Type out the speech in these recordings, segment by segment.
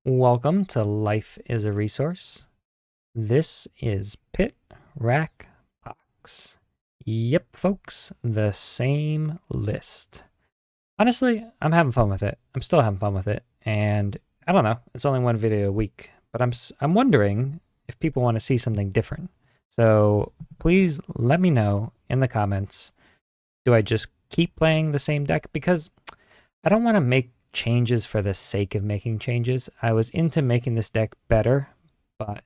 Welcome to Life is a Resource. This is Pit Rack Box. Yep, folks, the same list. Honestly, I'm having fun with it. I'm still having fun with it. And I don't know, it's only one video a week, but I'm wondering if people want to see something different. So please let me know in the comments. Do I just keep playing the same deck? Because I don't want to make changes for the sake of making changes. I was into making this deck better, but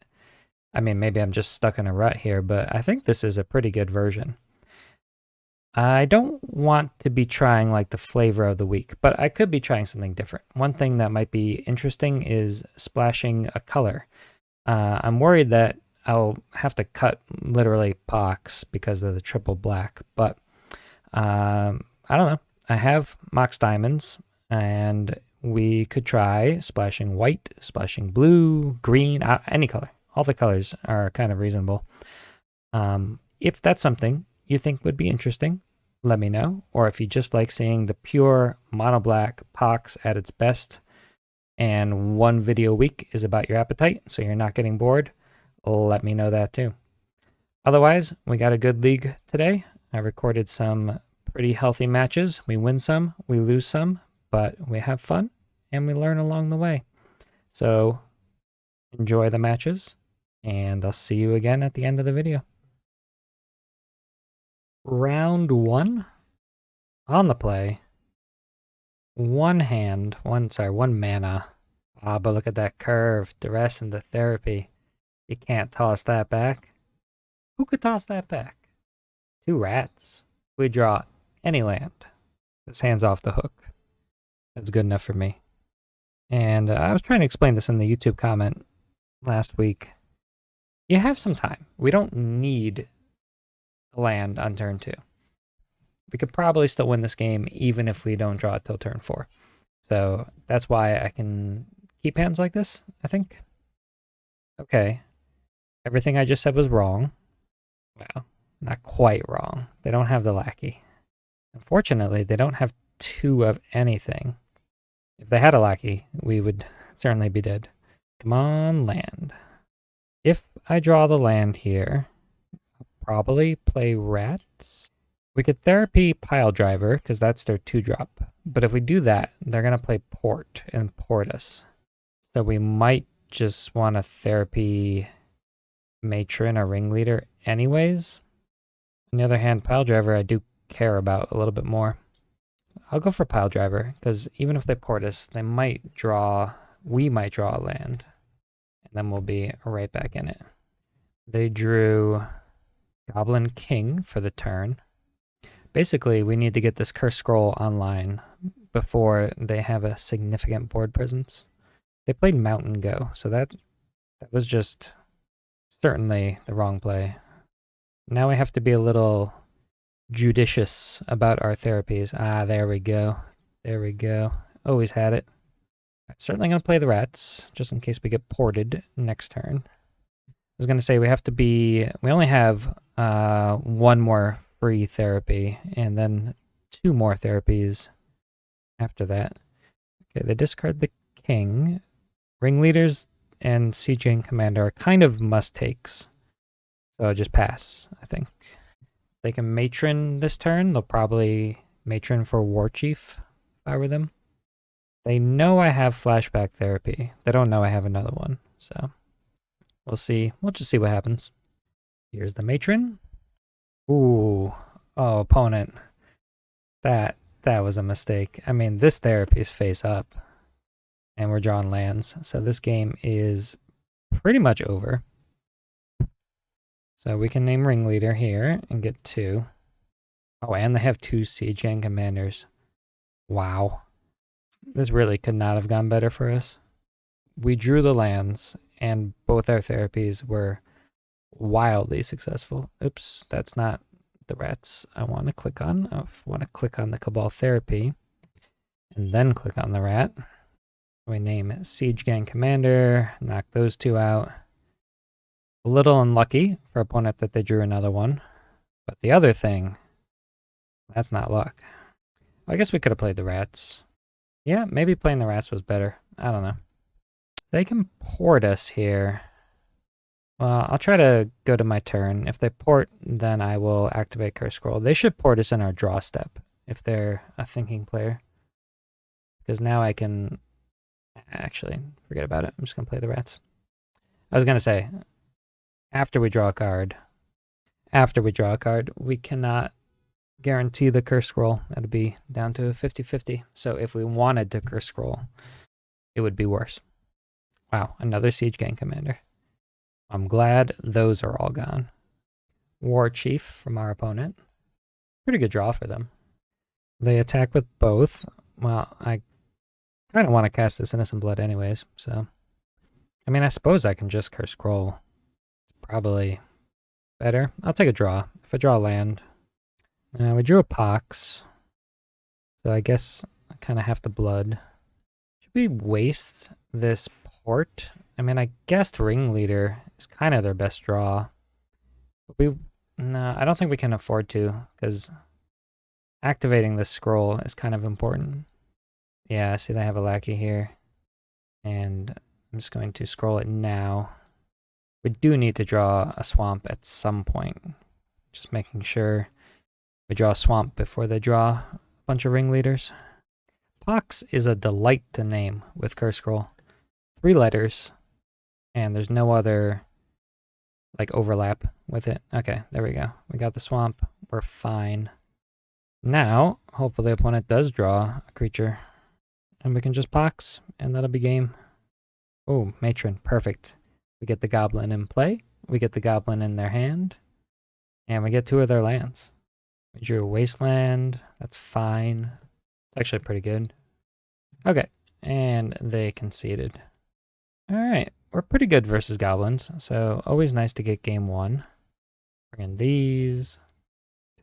I mean, maybe I'm just stuck in a rut here, but I think this is a pretty good version. I don't want to be trying like the flavor of the week, but I could be trying something different. One thing that might be interesting is splashing a color. I'm worried that I'll have to cut literally Pox because of the triple black, but I don't know. I have Mox Diamonds, and we could try splashing white, splashing blue, green, any color. All the colors are kind of reasonable. If that's something you think would be interesting, let me know. Or if you just like seeing the pure mono black Pox at its best, and one video a week is about your appetite, so you're not getting bored, let me know that too. Otherwise, we got a good league today. I recorded some pretty healthy matches. We win some, we lose some, but we have fun and we learn along the way. So enjoy the matches, and I'll see you again at the end of the video. Round one on the play. One mana. But look at that curve. Duress into therapy. You can't toss that back. Who could toss that back? Two rats. We draw any land. This hand's off the hook. That's good enough for me. And I was trying to explain this in the YouTube comment last week. You have some time. We don't need the land on turn 2. We could probably still win this game even if we don't draw it till turn 4. So that's why I can keep hands like this, I think. Okay. Everything I just said was wrong. Well, not quite wrong. They don't have the lackey. Unfortunately, they don't have 2 of anything. If they had a lackey, we would certainly be dead. Come on, land. If I draw the land here, I'll probably play rats. We could therapy Pile Driver, because that's their 2-drop. But if we do that, they're going to play Port and port us. So we might just want to therapy Matron or Ringleader anyways. On the other hand, Pile Driver I do care about a little bit more. I'll go for Pile Driver, because even if they port us, we might draw a land. And then we'll be right back in it. They drew Goblin King for the turn. Basically, we need to get this Curse Scroll online before they have a significant board presence. They played Mountain Go, so that was just certainly the wrong play. Now we have to be a little judicious about our therapies. There we go. There we go. Always had it. I'm certainly going to play the rats, just in case we get ported next turn. I was going to say we only have 1 more free therapy, and then 2 more therapies after that. Okay, they discard the king. Ringleaders and Siege Gang Commander are kind of must-takes. So I'll just pass, I think. They can Matron this turn. They'll probably Matron for War Chief if I were them. They know I have Flashback Therapy. They don't know I have another one. So we'll see. We'll just see what happens. Here's the Matron. Ooh. Oh, opponent. That was a mistake. I mean, this therapy is face up. And we're drawing lands. So this game is pretty much over. So we can name Ringleader here and get 2. Oh, and they have 2 Siege Gang Commanders. Wow. This really could not have gone better for us. We drew the lands, and both our therapies were wildly successful. Oops, that's not the rats I want to click on. I want to click on the Cabal Therapy, and then click on the rat. We name Siege Gang Commander, knock those 2 out. A little unlucky for opponent that they drew another one. But the other thing, that's not luck. I guess we could have played the rats. Yeah, maybe playing the rats was better. I don't know. They can port us here. Well, I'll try to go to my turn. If they port, then I will activate Curse Scroll. They should port us in our draw step if they're a thinking player. Because now I can... Actually, forget about it. I'm just going to play the rats. I was going to say, after we draw a card, we cannot guarantee the Curse Scroll. That'd be down to a 50-50. So if we wanted to Curse Scroll, it would be worse. Wow, another Siege Gang Commander. I'm glad those are all gone. War Chief from our opponent. Pretty good draw for them. They attack with both. Well, I kind of want to cast this Innocent Blood anyways, so... I mean, I suppose I can just Curse Scroll. It's probably better. I'll take a draw. If I draw a land... we drew a Pox. So I guess I kind of have to blood. Should we waste this port? I mean, I guessed Ringleader is kind of their best draw. But no, I don't think we can afford to, because activating this scroll is kind of important. Yeah, see they have a lackey here. And I'm just going to scroll it now. We do need to draw a swamp at some point. Just making sure we draw a swamp before they draw a bunch of ringleaders. Pox is a delight to name with Curse Scroll. 3 letters, and there's no other like overlap with it. Okay, there we go. We got the swamp. We're fine. Now, hopefully the opponent does draw a creature, and we can just Pox, and that'll be game. Oh, Matron, perfect. We get the Goblin in play, we get the Goblin in their hand, and we get 2 of their lands. We drew a Wasteland, that's fine. It's actually pretty good. Okay, and they conceded. Alright, we're pretty good versus Goblins, so always nice to get game 1. Bring in these,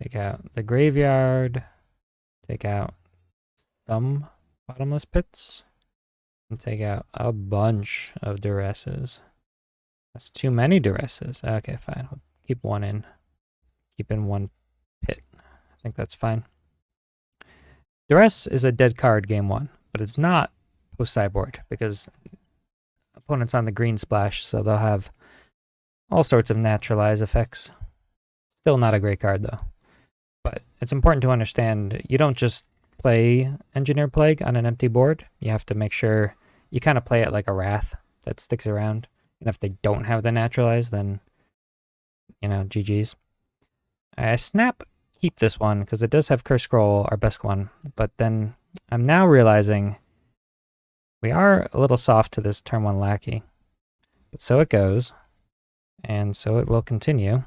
take out the graveyard, take out some bottomless pits, and take out a bunch of duresses. That's too many duresses. Okay, fine. We'll keep 1 in. Keep in 1 pit. I think that's fine. Duress is a dead card game 1, but it's not post-sideboard because opponent's on the green splash, so they'll have all sorts of naturalize effects. Still not a great card, though. But it's important to understand you don't just play Engineer Plague on an empty board. You have to make sure you kind of play it like a Wrath that sticks around. And if they don't have the naturalize, then, you know, GG's. I keep this one because it does have Curse Scroll, our best one. But then I'm now realizing we are a little soft to this turn 1 lackey. But so it goes. And so it will continue.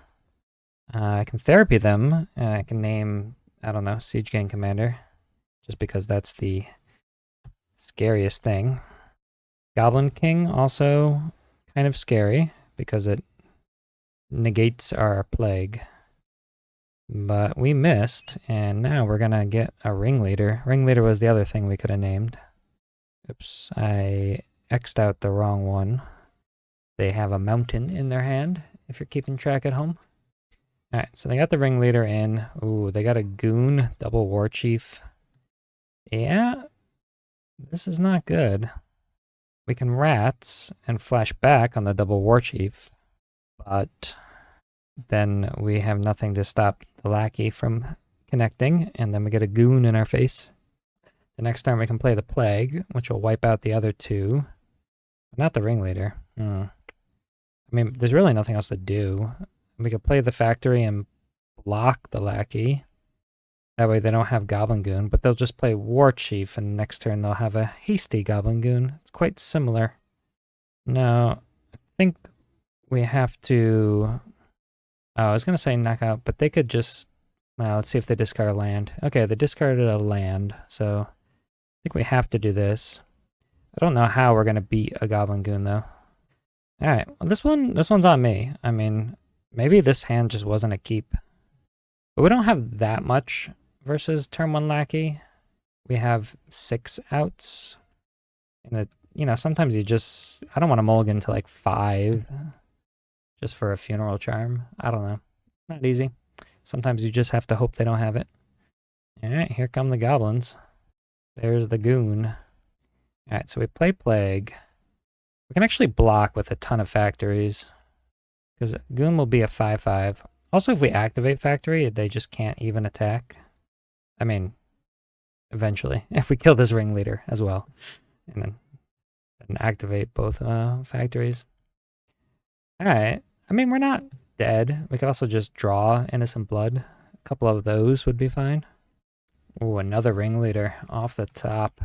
I can therapy them, and I can name, I don't know, Siege Gang Commander. Just because that's the scariest thing. Goblin King also kind of scary because it negates our plague. But we missed, and now we're gonna get a Ringleader. Ringleader was the other thing we could have named. Oops, I X'd out the wrong one. They have a mountain in their hand, if you're keeping track at home. Alright, so they got the Ringleader in. Ooh, they got a Goon, double War Chief. Yeah, this is not good. We can Rats and flash back on the double War Chief, but then we have nothing to stop the lackey from connecting, and then we get a Goon in our face. The next turn we can play the Plague, which will wipe out the other 2, but not the Ringleader. I mean, there's really nothing else to do. We could play the Factory and block the lackey. That way they don't have Goblin Goon, but they'll just play War Chief, and next turn they'll have a hasty Goblin Goon. It's quite similar. No, I think we have to... Oh, I was going to say knockout, but they could just... Well, let's see if they discard a land. Okay, they discarded a land, so I think we have to do this. I don't know how we're going to beat a Goblin Goon, though. Alright, well, this one's on me. I mean, maybe this hand just wasn't a keep. But we don't have that much versus turn 1 lackey. We have 6 outs. And you know, sometimes you just... I don't want to mulligan to like 5 just for a funeral charm. I don't know. Not easy. Sometimes you just have to hope they don't have it. Alright, here come the goblins. There's the Goon. Alright, so we play Plague. We can actually block with a ton of factories, because Goon will be a 5/5. Also, if we activate factory, they just can't even attack. I mean, eventually, if we kill this ringleader as well, and then activate both factories. All right. I mean, we're not dead. We could also just draw innocent blood. A couple of those would be fine. Ooh, another ringleader off the top.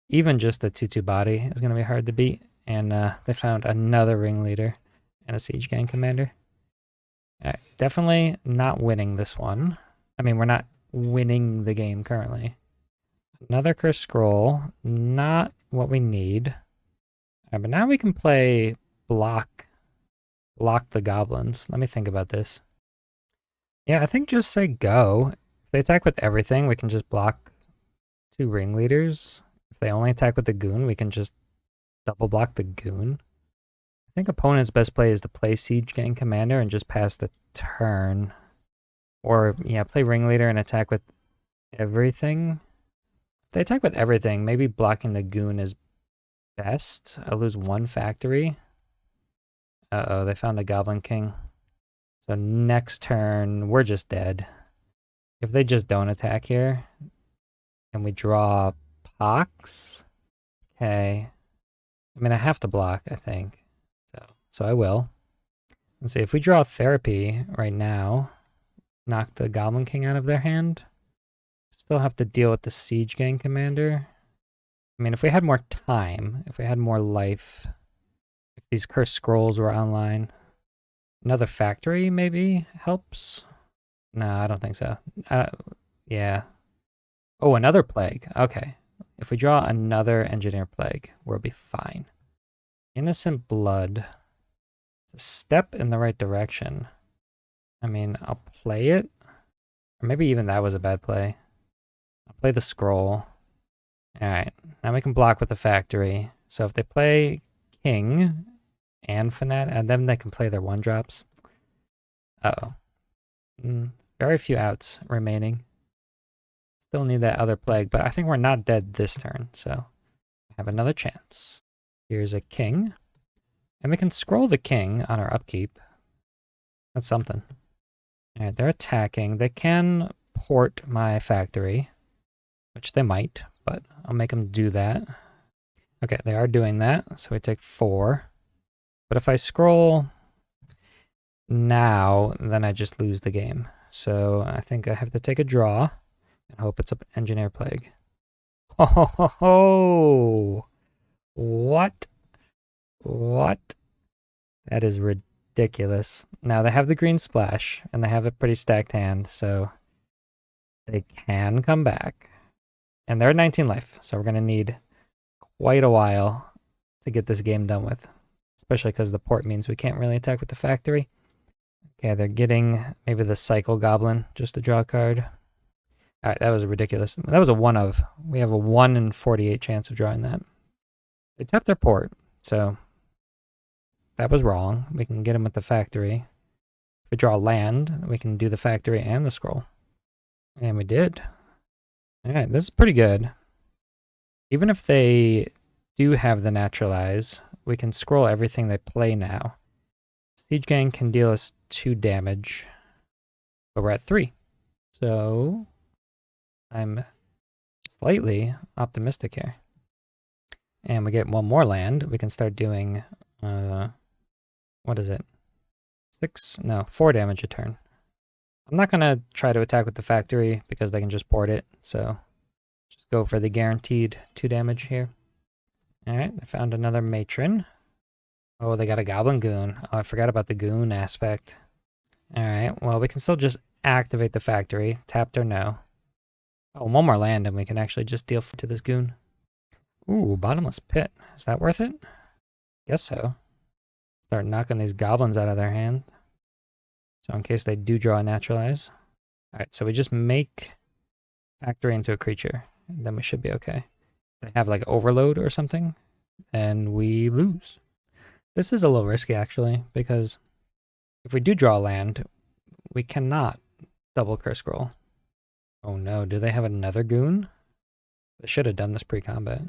Even just the 2/2 body is going to be hard to beat. And they found another ringleader and a siege gang commander. All right, definitely not winning this one. I mean, we're not winning the game currently. Another cursed scroll, not what we need. All right, but now we can play block the goblins. Let me think about this. Yeah, I think just say go. If they attack with everything, we can just block 2 ringleaders. If they only attack with the goon, we can just double block the goon. I think opponent's best play is to play siege gang commander and just pass the turn. Or, yeah, play ringleader and attack with everything. If they attack with everything, maybe blocking the goon is best. I'll lose 1 factory. Uh-oh, they found a Goblin King. So next turn, we're just dead. If they just don't attack here, and we draw Pox, okay. I mean, I have to block, I think. So I will. Let's see, if we draw Therapy right now, knock the Goblin King out of their hand, still have to deal with the Siege Gang Commander. I mean, if we had more time, if we had more life, if these Cursed Scrolls were online, another factory maybe helps? No, I don't think so. Yeah. Oh, another plague. Okay. If we draw another engineer plague, we'll be fine. Innocent blood. It's a step in the right direction. I mean, I'll play it. Or maybe even that was a bad play. I'll play the scroll. Alright, now we can block with the factory. So if they play king and Fanat, and then they can play their 1-drops. Uh-oh. Very few outs remaining. Still need that other plague, but I think we're not dead this turn, so I have another chance. Here's a king. And we can scroll the king on our upkeep. That's something. Alright, they're attacking. They can port my factory, which they might, but I'll make them do that. Okay, they are doing that, so we take 4. But if I scroll now, then I just lose the game. So I think I have to take a draw and hope it's an engineer plague. Ho ho ho ho! What? What? That is ridiculous. Now they have the green splash, and they have a pretty stacked hand, so they can come back. And they're at 19 life, so we're going to need quite a while to get this game done with. Especially because the port means we can't really attack with the factory. Okay, they're getting maybe the Cycle Goblin just to draw a card. Alright, that was ridiculous. That was a 1 of. We have a 1 in 48 chance of drawing that. They tapped their port, so that was wrong. We can get them with the factory. If we draw land, we can do the factory and the scroll. And we did. Alright, this is pretty good. Even if they do have the naturalize, we can scroll everything they play now. Siege Gang can deal us 2 damage, but we're at 3. So I'm slightly optimistic here. And we get 1 more land. We can start doing, what is it? 4 damage a turn. I'm not going to try to attack with the factory because they can just port it. So just go for the guaranteed 2 damage here. Alright, they found another matron. Oh, they got a goblin goon. Oh, I forgot about the goon aspect. Alright, well, we can still just activate the factory. Tapped or no. Oh, 1 more land and we can actually just deal to this goon. Ooh, bottomless pit. Is that worth it? Guess so. Start knocking these goblins out of their hand. So in case they do draw a naturalize. Alright, so we just make factory into a creature. And then we should be okay. They have like overload or something, and we lose. This is a little risky actually, because if we do draw land, we cannot double curse scroll. Oh no, do they have another goon? They should have done this pre-combat.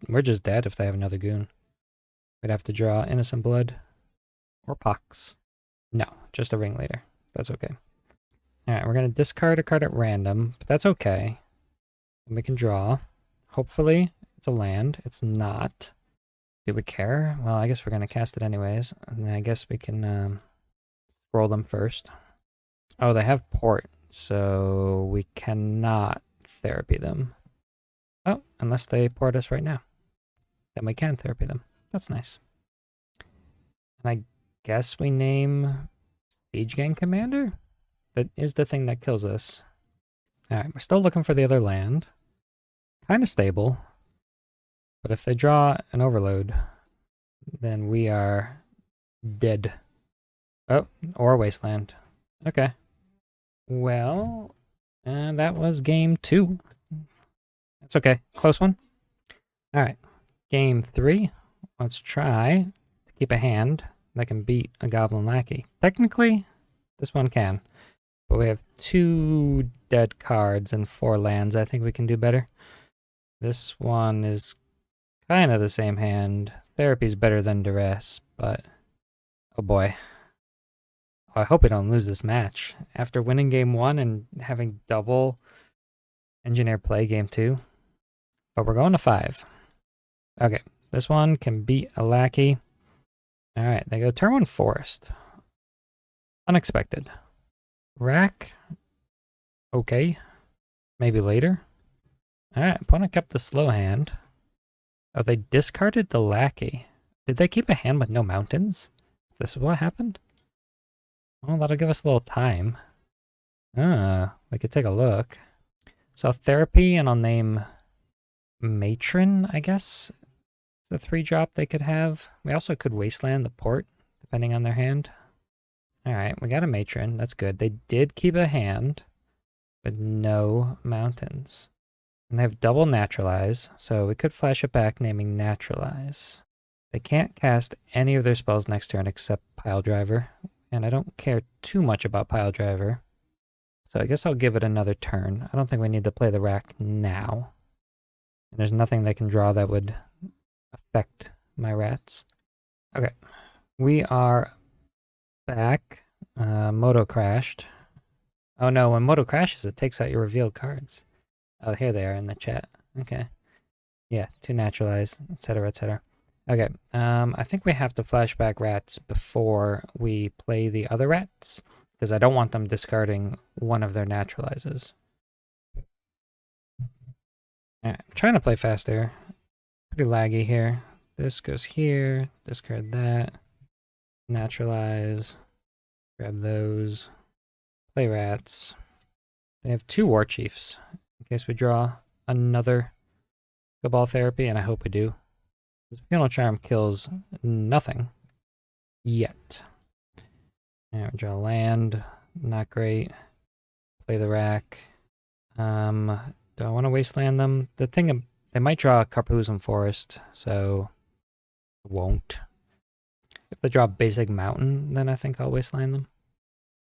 We're just dead if they have another goon. We'd have to draw Innocent Blood or Pox. No, just a Ringleader. That's okay. Alright, we're going to discard a card at random, but that's okay. And we can draw. Hopefully, it's a land. It's not. Do we care? Well, I guess we're going to cast it anyways. And I guess we can scroll them first. Oh, they have port, so we cannot therapy them. Oh, unless they port us right now. Then we can therapy them. That's nice. And I guess we name Siege Gang Commander? That is the thing that kills us. Alright, we're still looking for the other land. Kind of stable. But if they draw an overload, then we are dead. Oh, or Wasteland. Okay. Well, that was game 2. That's okay. Close one. Alright. Game 3. Let's try to keep a hand that can beat a Goblin Lackey. Technically, this one can. But we have 2 dead cards and 4 lands. I think we can do better. This one is kind of the same hand. Therapy's better than Duress, but oh boy. Oh, I hope we don't lose this match. After winning game 1 and having double Engineer play game 2. But we're going to 5. Okay, this one can beat a Lackey. Alright, they go turn 1 Forest. Unexpected. Rack. Okay. Maybe later. Alright, opponent kept the slow hand. Oh, they discarded the Lackey. Did they keep a hand with no mountains? This is what happened? Well, that'll give us a little time. We could take a look. So therapy, and I'll name Matron, I guess. It's a 3-drop they could have. We also could Wasteland the port, depending on their hand. Alright, we got a Matron. That's good. They did keep a hand with no mountains. And they have double Naturalize, so we could flash it back naming Naturalize. They can't cast any of their spells next turn except Pile Driver, and I don't care too much about Pile Driver. So I guess I'll give it another turn. I don't think we need to play the rack now. And there's nothing they can draw that would affect my rats. Okay, we are back. Moto crashed. Oh no, when Moto crashes, it takes out your revealed cards. Oh, here they are in the chat. Okay. Yeah, 2 Naturalize, etc., etc. Okay, I think we have to flashback rats before we play the other rats, because I don't want them discarding one of their Naturalizes. Alright, I'm trying to play faster. Pretty laggy here. This goes here, discard that, Naturalize, grab those, play rats. They have 2 War Chiefs, in case we draw another Cabal Therapy, and I hope we do. Funeral Charm kills nothing yet. Alright, we draw land, not great. Play the rack. Do I want to Wasteland them? The thing, they might draw a Carpoozen Forest, so won't. If they draw Basic Mountain, then I think I'll Wasteland them.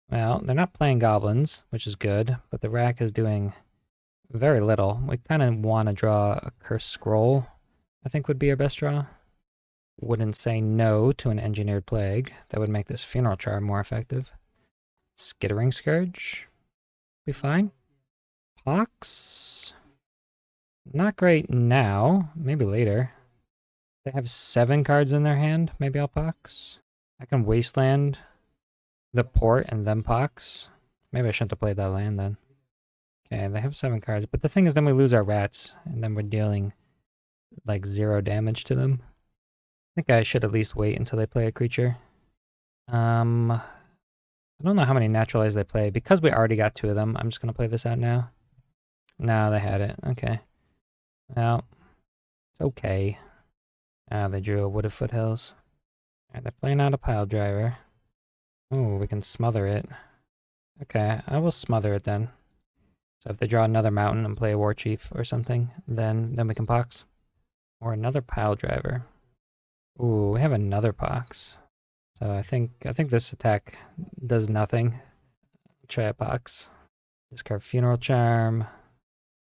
Well, they're not playing Goblins, which is good, but the rack is doing very little. We kind of want to draw a Cursed Scroll, I think would be our best draw. Wouldn't say no to an Engineered Plague. That would make this Funeral Charm more effective. Skittering Scourge. Be fine. Pox. Not great now. Maybe later. They have 7 cards in their hand. Maybe I'll Pox. I can Wasteland the port and then Pox. Maybe I shouldn't have played that land then. Okay, they have 7 cards. But the thing is, then we lose our rats. And then we're dealing like 0 damage to them. I think I should at least wait until they play a creature. I don't know how many Naturalize they play. Because we already got 2 of them, I'm just going to play this out now. No, they had it. Okay. Well, it's okay. They drew a Wooded Foothills. Alright, they're playing out a Pile Driver. Ooh, we can smother it. Okay, I will smother it then. So if they draw another mountain and play a War Chief or something, then we can Pox. Or another Pile Driver. Ooh, we have another Pox. So I think this attack does nothing. Try a Pox. Discard Funeral Charm.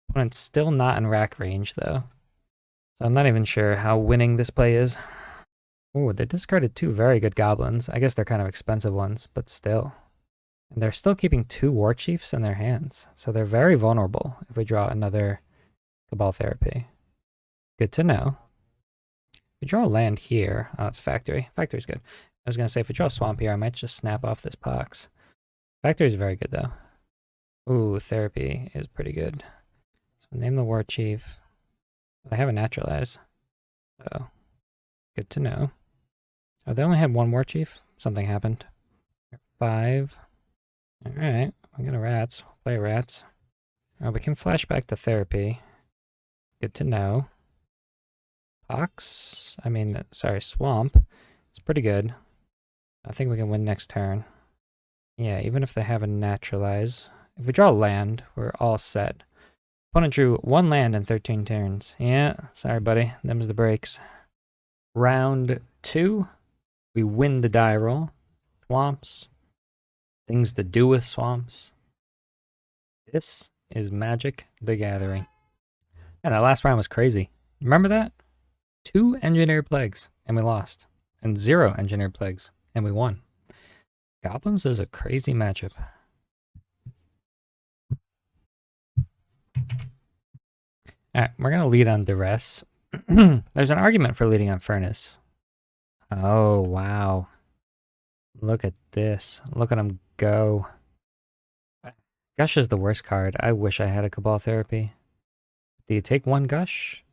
Opponent's still not in rack range though. So I'm not even sure how winning this play is. Oh, they discarded 2 very good goblins. I guess they're kind of expensive ones, but still. And they're still keeping 2 war chiefs in their hands, so they're very vulnerable if we draw another Cabal Therapy. Good to know. If we draw a land here, oh, it's Factory. Factory's good. I was going to say, if we draw a Swamp here, I might just snap off this Pox. Factory's very good, though. Ooh, Therapy is pretty good. So name the War Chief. They have a Naturalize. So, good to know. Oh, they only had 1 War Chief? Something happened. 5. Alright, we got a Rats. Play Rats. Oh, we can flash back to Therapy. Good to know. Swamp. It's pretty good. I think we can win next turn. Yeah, even if they have a Naturalize. If we draw land, we're all set. Opponent drew 1 land in 13 turns. Yeah, sorry buddy, them's the breaks. Round 2, we win the die roll. Swamps. Things to do with swamps. This is Magic the Gathering. And that last round was crazy. Remember that? 2 Engineered Plagues, and we lost. And 0 Engineered Plagues, and we won. Goblins is a crazy matchup. Alright, we're going to lead on Duress. There's an argument for leading on Furnace. Oh, wow. Look at this. Look at him go. Gush is the worst card. I wish I had a Cabal Therapy. Do you take 1 Gush?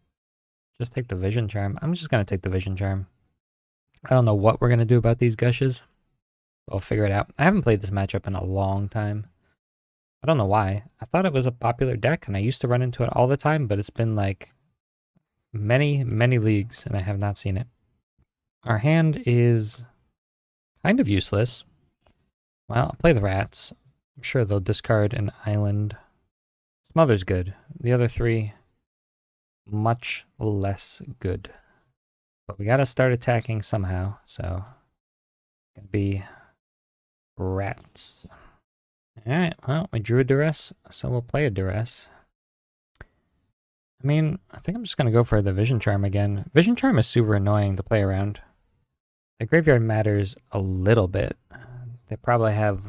Just take the Vision Charm. I'm just going to take the Vision Charm. I don't know what we're going to do about these Gushes. I'll figure it out. I haven't played this matchup in a long time. I don't know why. I thought it was a popular deck, and I used to run into it all the time, but it's been like many, many leagues, and I have not seen it. Our hand is kind of useless. Well, I'll play the Rats. I'm sure they'll discard an island. Smother's good. The other 3, much less good. But we gotta start attacking somehow, so gonna be Rats. Alright, well, we drew a Duress, so we'll play a Duress. I mean, I think I'm just gonna go for the Vision Charm again. Vision Charm is super annoying to play around. The graveyard matters a little bit. They probably have,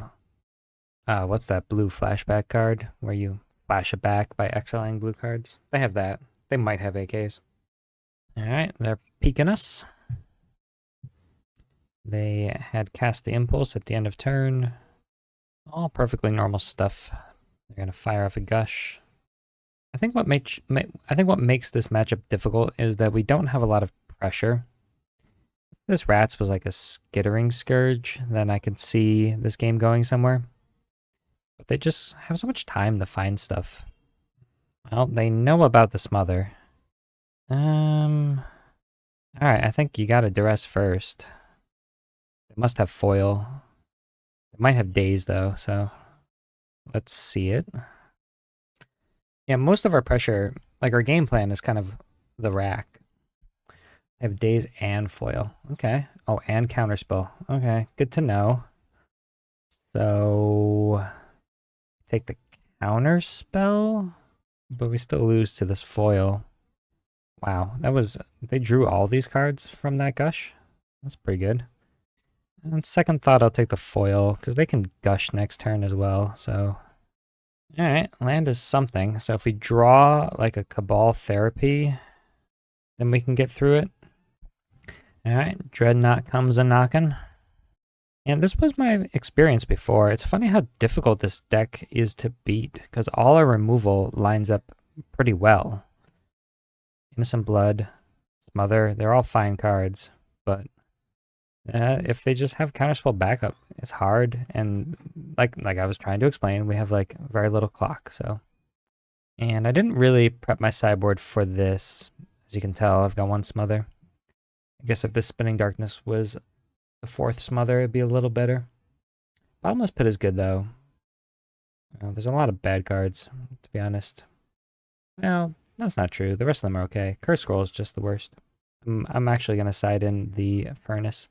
what's that blue flashback card where you flash it back by exiling blue cards? They have that. They might have AKs. Alright, they're peeking us. They had cast the Impulse at the end of turn. All perfectly normal stuff. They're going to fire off a Gush. I think what makes this matchup difficult is that we don't have a lot of pressure. If this Rats was like a Skittering Scourge, then I could see this game going somewhere. But they just have so much time to find stuff. Well, they know about the Smother. Alright, I think you gotta Duress first. They must have foil. They might have Daze though, so let's see it. Yeah, most of our pressure, like our game plan, is kind of the rack. They have Daze and foil. Okay. Oh, and counterspell. Okay, good to know. So take the counterspell, but we still lose to this foil. Wow, they drew all these cards from that Gush. That's pretty good. And second thought, I'll take the foil, because they can Gush next turn as well, so. Alright, land is something. So if we draw like a Cabal Therapy, then we can get through it. Alright, Dreadnought comes a-knocking. And this was my experience before. It's funny how difficult this deck is to beat, because all our removal lines up pretty well. Innocent Blood, Smother, they're all fine cards, but if they just have counterspell backup, it's hard. And like I was trying to explain, we have like very little clock, so. And I didn't really prep my sideboard for this. As you can tell, I've got 1 Smother. I guess if this Spinning Darkness was the 4th Smother, it'd be a little better. Bottomless Pit is good though. There's a lot of bad cards, to be honest. Well, that's not true. The rest of them are okay. Curse Scroll is just the worst. I'm actually going to side in the Furnace.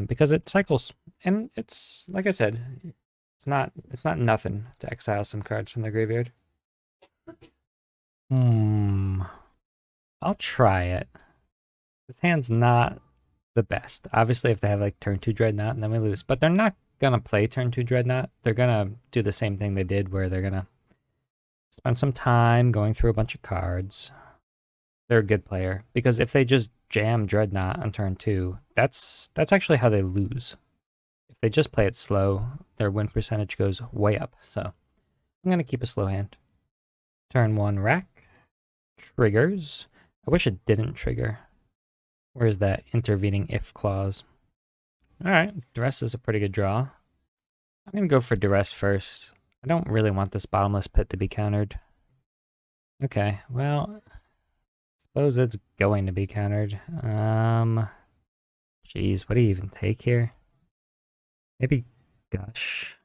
Because it cycles. And it's, like I said, it's not nothing to exile some cards from the graveyard. I'll try it. This hand's not the best. Obviously, if they have like turn 2 Dreadnought, and then we lose. But they're not going to play turn 2 Dreadnought. They're going to do the same thing they did, where they're going to spend some time going through a bunch of cards. They're a good player, because if they just jam Dreadnought on turn 2, that's actually how they lose. If they just play it slow, their win percentage goes way up. So I'm going to keep a slow hand. Turn 1 rack. Triggers. I wish it didn't trigger. Where's that intervening if clause? Alright, Duress is a pretty good draw. I'm going to go for Duress first. I don't really want this bottomless pit to be countered. Okay, well, suppose it's going to be countered. Jeez, what do you even take here? Maybe Gush.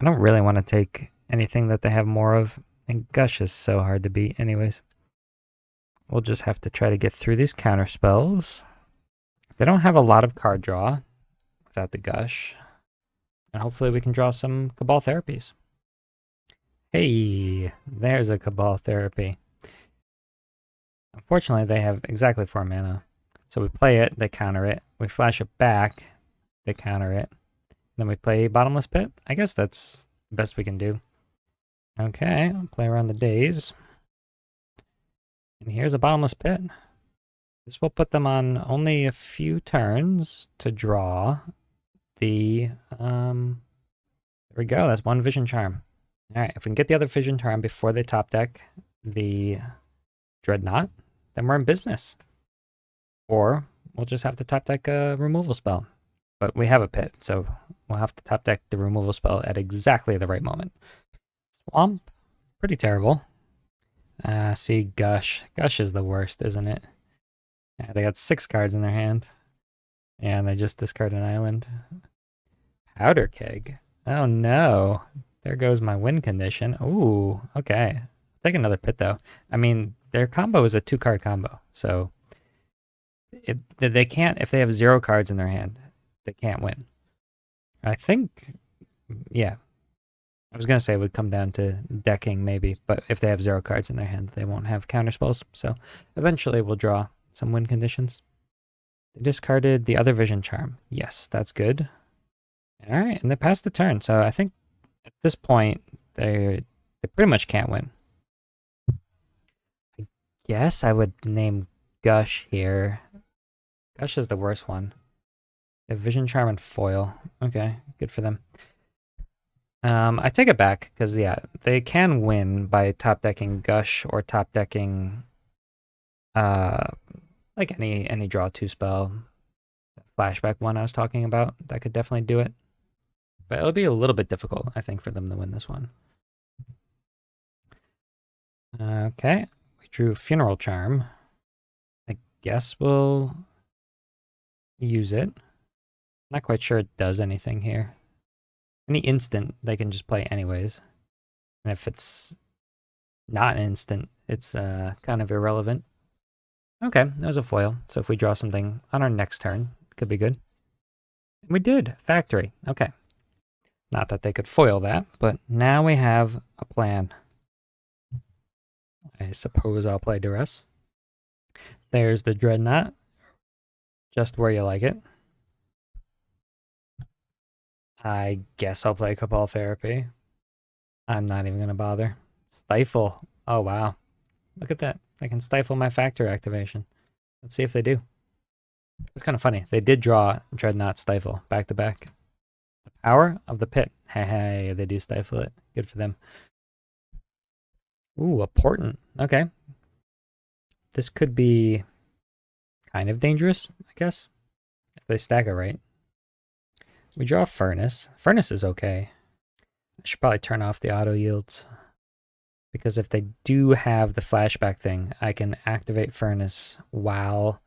I don't really want to take anything that they have more of, and Gush is so hard to beat anyways. We'll just have to try to get through these counter spells. They don't have a lot of card draw without the Gush. And hopefully we can draw some Cabal Therapies. Hey, there's a Cabal Therapy. Unfortunately, they have exactly 4 mana. So we play it, they counter it. We flash it back, they counter it. Then we play Bottomless Pit. I guess that's the best we can do. Okay, I'll play around the days. And here's a Bottomless Pit. This will put them on only a few turns to draw the, there we go, that's 1 Vision Charm. Alright, if we can get the other Vision Charm before they top deck the Dreadnought, then we're in business. Or we'll just have to top deck a removal spell. But we have a pit, so we'll have to top deck the removal spell at exactly the right moment. Swamp, pretty terrible. See, Gush. Gush is the worst, isn't it? Yeah, they got 6 cards in their hand. And they just discard an island. Powder Keg. Oh no. There goes my win condition. Ooh, okay. Take another pit though. I mean, their combo is a 2-card combo. So they can't, if they have 0 cards in their hand, they can't win. I think, yeah. I was going to say it would come down to decking maybe, but if they have 0 cards in their hand, they won't have counter spells. So eventually we'll draw some win conditions. They discarded the other Vision Charm. Yes, that's good. All right, and they passed the turn. So I think at this point, they pretty much can't win. I guess I would name Gush here. Gush is the worst one. They have Vision Charm and Foil. Okay, good for them. I take it back, because, yeah, they can win by top decking Gush or top decking like any draw 2 spell. Flashback one I was talking about, that could definitely do it. But it'll be a little bit difficult, I think, for them to win this one. Okay, we drew Funeral Charm. I guess we'll use it. Not quite sure it does anything here. Any instant, they can just play anyways. And if it's not an instant, it's kind of irrelevant. Okay, that was a foil. So if we draw something on our next turn, it could be good. We did. Factory. Okay. Not that they could foil that, but now we have a plan. I suppose I'll play Duress. There's the Dreadnought. Just where you like it. I guess I'll play Cabal Therapy. I'm not even going to bother. Stifle. Oh, wow. Look at that. I can stifle my factor activation. Let's see if they do. It's kind of funny. They did draw Dreadnought Stifle back to back. The power of the pit. Hey, they do stifle it. Good for them. Ooh, a Portent. Okay. This could be kind of dangerous, I guess, if they stack it right. We draw Furnace. Furnace is okay. I should probably turn off the auto yields, because if they do have the flashback thing, I can activate Furnace while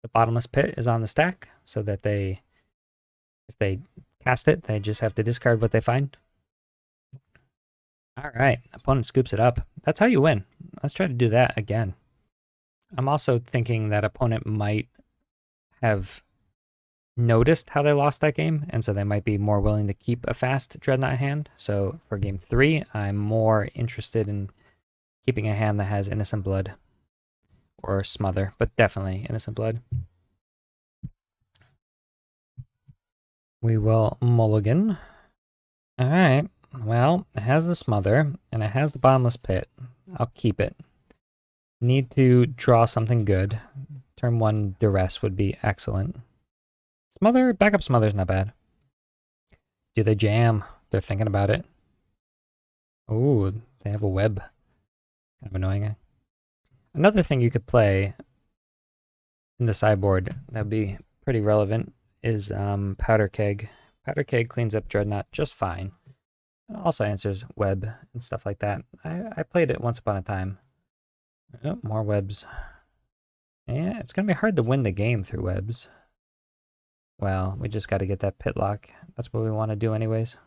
the Bottomless Pit is on the stack, so that if they cast it, they just have to discard what they find. All right, opponent scoops it up. That's how you win. Let's try to do that again. I'm also thinking that opponent might have noticed how they lost that game, and so they might be more willing to keep a fast Dreadnought hand. So for game 3, I'm more interested in keeping a hand that has Innocent Blood or Smother, but definitely Innocent Blood. We will mulligan. Alright, well, it has the smother, and it has the bottomless pit. I'll keep it. Need to draw something good. Turn 1 duress would be excellent. Smother, backup smother's not bad. Do they jam? They're thinking about it. Ooh, they have a web. Kind of annoying. Another thing you could play in the sideboard that would be pretty relevant is Powder Keg. Powder Keg cleans up Dreadnought just fine. It also answers web and stuff like that. I played it once upon a time. Oh, more webs. Yeah, it's going to be hard to win the game through webs. Well, we just got to get that pit lock. That's what we want to do anyways.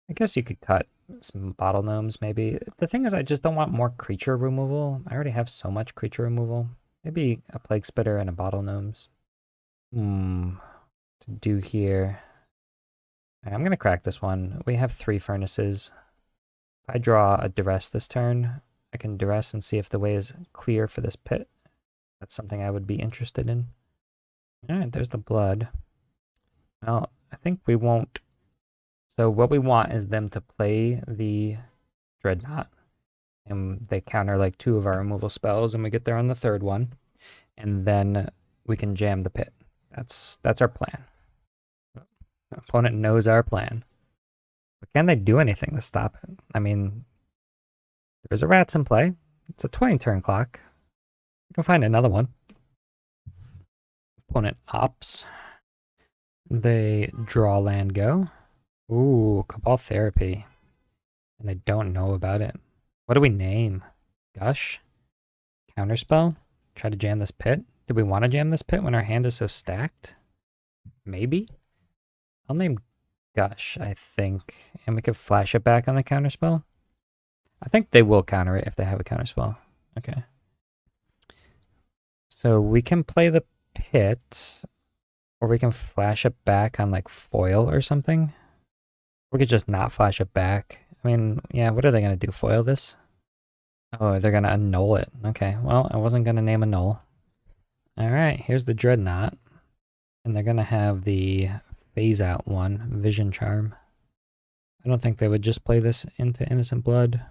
I guess you could cut some bottle gnomes maybe. The thing is, I just don't want more creature removal. I already have so much creature removal. Maybe a plague spitter and a bottle gnomes. To do here. I'm going to crack this one. We have 3 furnaces. If I draw a duress this turn, I can duress and see if the way is clear for this pit. That's something I would be interested in. Alright, there's the blood. Well, I think we won't. So what we want is them to play the Dreadnought. And they counter like 2 of our removal spells, and we get there on the 3rd one. And then we can jam the pit. That's our plan. The opponent knows our plan. But can they do anything to stop it? I mean, there's a rats in play. It's a 20-turn clock. We can find another one. Opponent opts. They draw land go. Ooh, Cabal Therapy. And they don't know about it. What do we name? Gush? Counterspell? Try to jam this pit? Do we want to jam this pit when our hand is so stacked? Maybe? I'll name Gush, I think. And we could flash it back on the counterspell. I think they will counter it if they have a counterspell. Okay. So we can play the pit, or we can flash it back on like foil or something. We could just not flash it back. I mean, yeah, what are they going to do? Foil this? Oh, they're going to annul it. Okay, well, I wasn't going to name annul. All right, here's the Dreadnought. And they're going to have the phase out one, Vision Charm. I don't think they would just play this into Innocent Blood.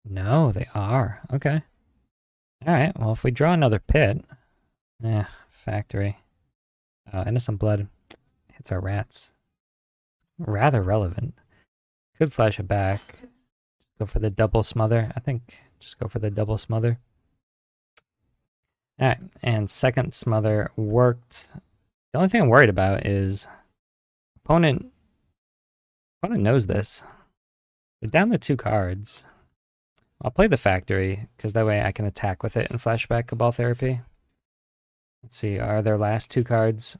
No, they are. Okay. All right, well, if we draw another pit, factory. Innocent Blood hits our rats. Rather relevant. Could flash it back. Go for the double smother. I think just go for the double smother. All right, and second smother worked. The only thing I'm worried about is opponent knows this. They're down the 2 cards. I'll play the factory, because that way I can attack with it and flashback Cabal Therapy. Let's see, are their last 2 cards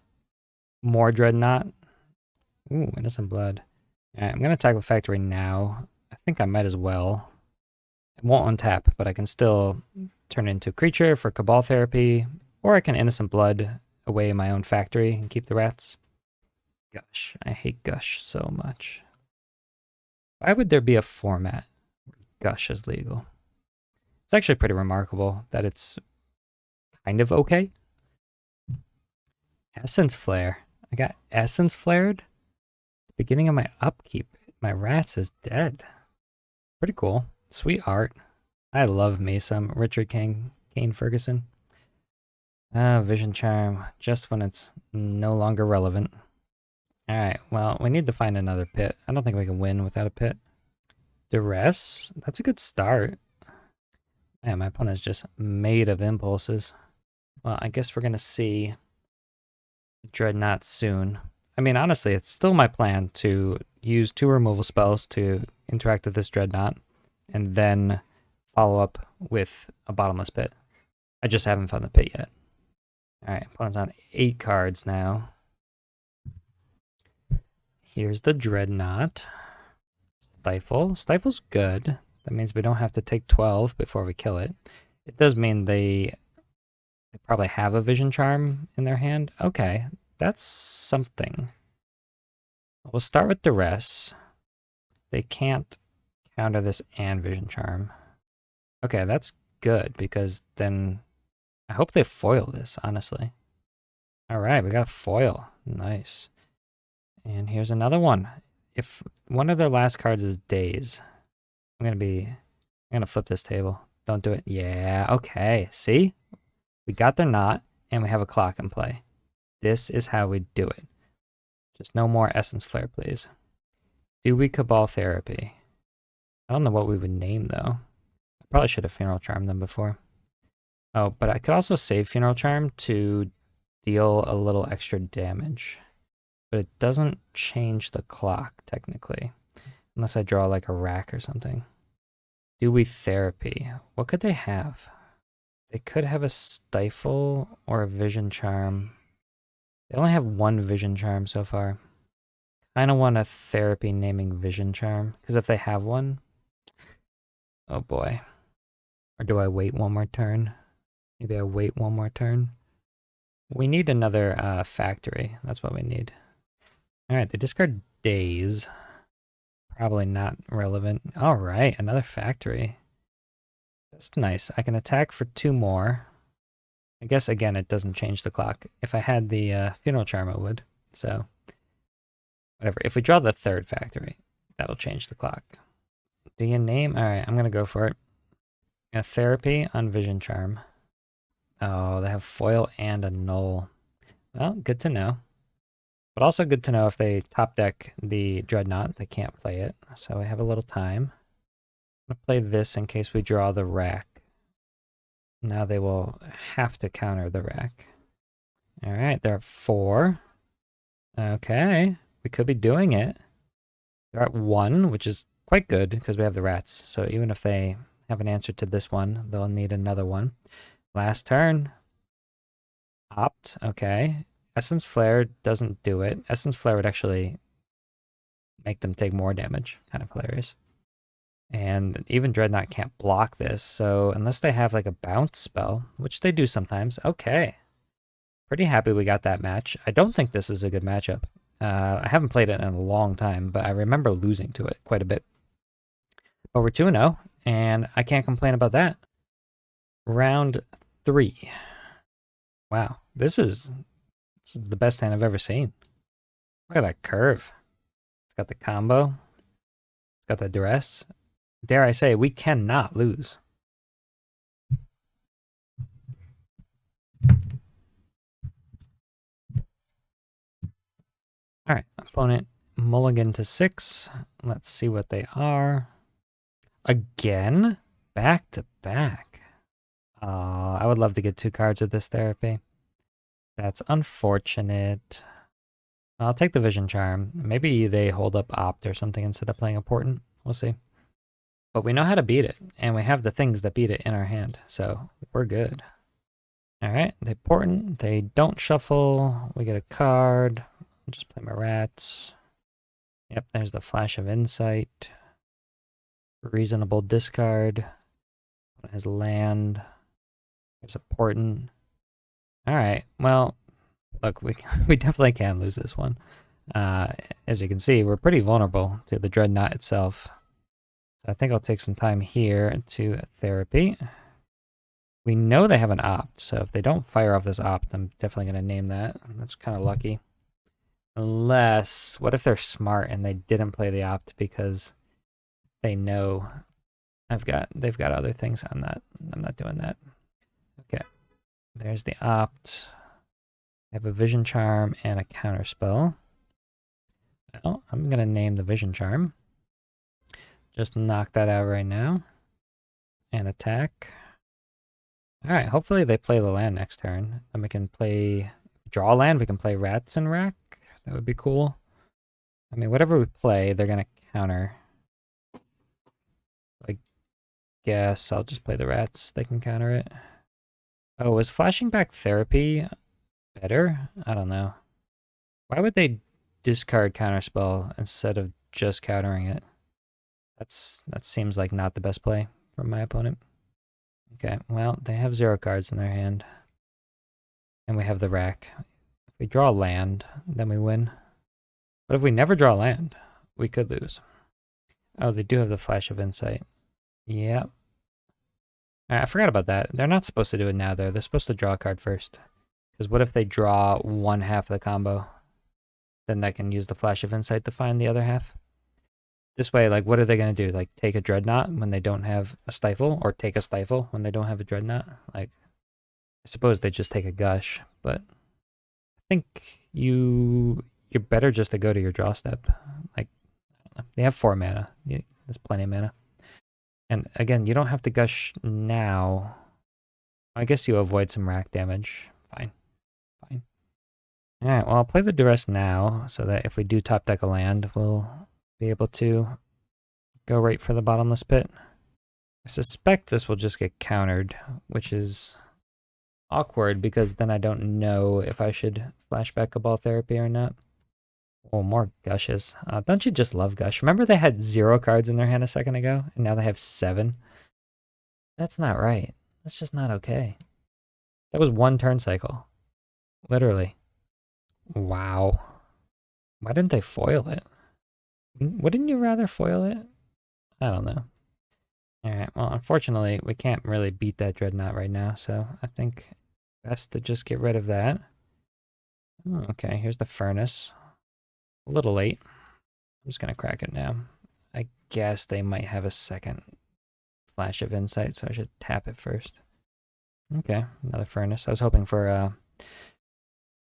more Dreadnought? Ooh, Innocent Blood. Alright, I'm going to attack with factory now. I think I might as well. It won't untap, but I can still turn it into a creature for Cabal Therapy, or I can Innocent Blood away in my own factory and keep the rats. Gosh, I hate Gush so much. Why would there be a format where Gush is legal? It's actually pretty remarkable that it's kind of okay. Essence Flare. I got Essence Flared. Beginning of my upkeep. My rats is dead. Pretty cool. Sweet art. I love me some Richard Kane Ferguson. Vision Charm. Just when it's no longer relevant. Alright, well, we need to find another pit. I don't think we can win without a pit. Duress? That's a good start. Man, my opponent's just made of impulses. Well, I guess we're going to see Dreadnought soon. I mean, honestly, it's still my plan to use 2 removal spells to interact with this Dreadnought, and then follow up with a bottomless pit. I just haven't found the pit yet. Alright, opponent's on 8 cards now. Here's the Dreadnought. Stifle. Stifle's good. That means we don't have to take 12 before we kill it. It does mean they probably have a Vision Charm in their hand. Okay, that's something. We'll start with Duress. They can't counter this and Vision Charm. Okay, that's good, because then I hope they foil this, honestly. Alright, we got a foil. Nice. And here's another one. If one of their last cards is Daze, I'm gonna flip this table. Don't do it. Yeah, okay. See? We got their knot, and we have a clock in play. This is how we do it. Just no more Essence Flare, please. Do we Cabal Therapy? I don't know what we would name, though. I probably should have Funeral Charmed them before. Oh, but I could also save Funeral Charm to deal a little extra damage. But it doesn't change the clock, technically. Unless I draw like a rack or something. Do we Therapy? What could they have? They could have a Stifle or a Vision Charm. They only have one Vision Charm so far. I don't want a Therapy naming Vision Charm, because if they have one... Oh boy. Or do I wait one more turn? Maybe I wait one more turn. We need another factory. That's what we need. Alright, they discard Daze. Probably not relevant. Alright, another factory. That's nice. I can attack for 2 more. I guess, again, it doesn't change the clock. If I had the Funeral Charm, it would. So, whatever. If we draw the 3rd factory, that'll change the clock. Do you name? Alright, I'm going to go for it. A Therapy on Vision Charm. Oh, they have foil and a null. Well, good to know. But also good to know if they top deck the Dreadnought, they can't play it. So we have a little time. I'm going to play this in case we draw the rack. Now they will have to counter the rack. Alright, they're at 4. Okay, we could be doing it. They're at 1, which is quite good because we have the rats. So even if they have an answer to this one, they'll need another one. Last turn. Opt, okay. Essence Flare doesn't do it. Essence Flare would actually make them take more damage. Kind of hilarious. And even Dreadnought can't block this, so unless they have like a bounce spell, which they do sometimes, okay. Pretty happy we got that match. I don't think this is a good matchup. I haven't played it in a long time, but I remember losing to it quite a bit. But we're 2-0, and I can't complain about that. Round 3. Wow, this is the best hand I've ever seen. Look at that curve. It's got the combo. It's got the duress. Dare I say, we cannot lose. Alright, opponent mulligan to 6. Let's see what they are. Again? Back to back. I would love to get 2 cards of this therapy. That's unfortunate. I'll take the Vision Charm. Maybe they hold up Opt or something instead of playing Important. We'll see. But we know how to beat it, and we have the things that beat it in our hand, so we're good. Alright, they Important. They don't shuffle. We get a card. I'll just play my rats. Yep, there's the Flash of Insight. Reasonable discard. Has land. There's Important. Alright, well, look, we definitely can lose this one. As you can see, we're pretty vulnerable to the Dreadnought itself. So I think I'll take some time here to therapy. We know they have an Opt, so if they don't fire off this Opt, I'm definitely going to name that. That's kind of lucky. Unless, what if they're smart and they didn't play the Opt because they know they've got other things. I'm not doing that. Okay. There's the Opt. I have a Vision Charm and a counter spell. Well, I'm going to name the Vision Charm. Just knock that out right now. And attack. Alright, hopefully they play the land next turn. And we can draw land, we can play Rats and Rack. That would be cool. I mean, whatever we play, they're going to counter. I guess I'll just play the Rats. They can counter it. Oh, is flashing back therapy better? I don't know. Why would they discard counterspell instead of just countering it? That seems like not the best play from my opponent. Okay, well, they have 0 cards in their hand. And we have the rack. If we draw land, then we win. But if we never draw land, we could lose. Oh, they do have the Flash of Insight. Yep. I forgot about that. They're not supposed to do it now, though. They're supposed to draw a card first. Because what if they draw 1/2 of the combo? then I can use the Flash of Insight to find the other half. This way, like, what are they going to do? Like, take a Dreadnought when they don't have a Stifle, or take a Stifle when they don't have a Dreadnought? Like, I suppose they just take a Gush, but I think you're better just to go to your draw step. Like, I don't know. They have 4 mana. There's plenty of mana. And again, you don't have to Gush now. I guess you avoid some rack damage. Fine. Fine. Alright, well, I'll play the Duress now, so that if we do top deck a land, we'll be able to go right for the bottomless pit. I suspect this will just get countered, which is awkward because then I don't know if I should flashback Cabal Therapy or not. Oh, more Gushes. Don't you just love Gush? Remember they had 0 cards in their hand a second ago, and now they have 7? That's not right. That's just not okay. That was 1 turn cycle. Literally. Wow. Why didn't they foil it? Wouldn't you rather foil it? I don't know. Alright, well, unfortunately, we can't really beat that Dreadnought right now, so I think best to just get rid of that. Oh, okay, here's the Furnace. A little late. I'm just going to crack it now. I guess they might have a second Flash of Insight, so I should tap it first. Okay, another Furnace. I was hoping for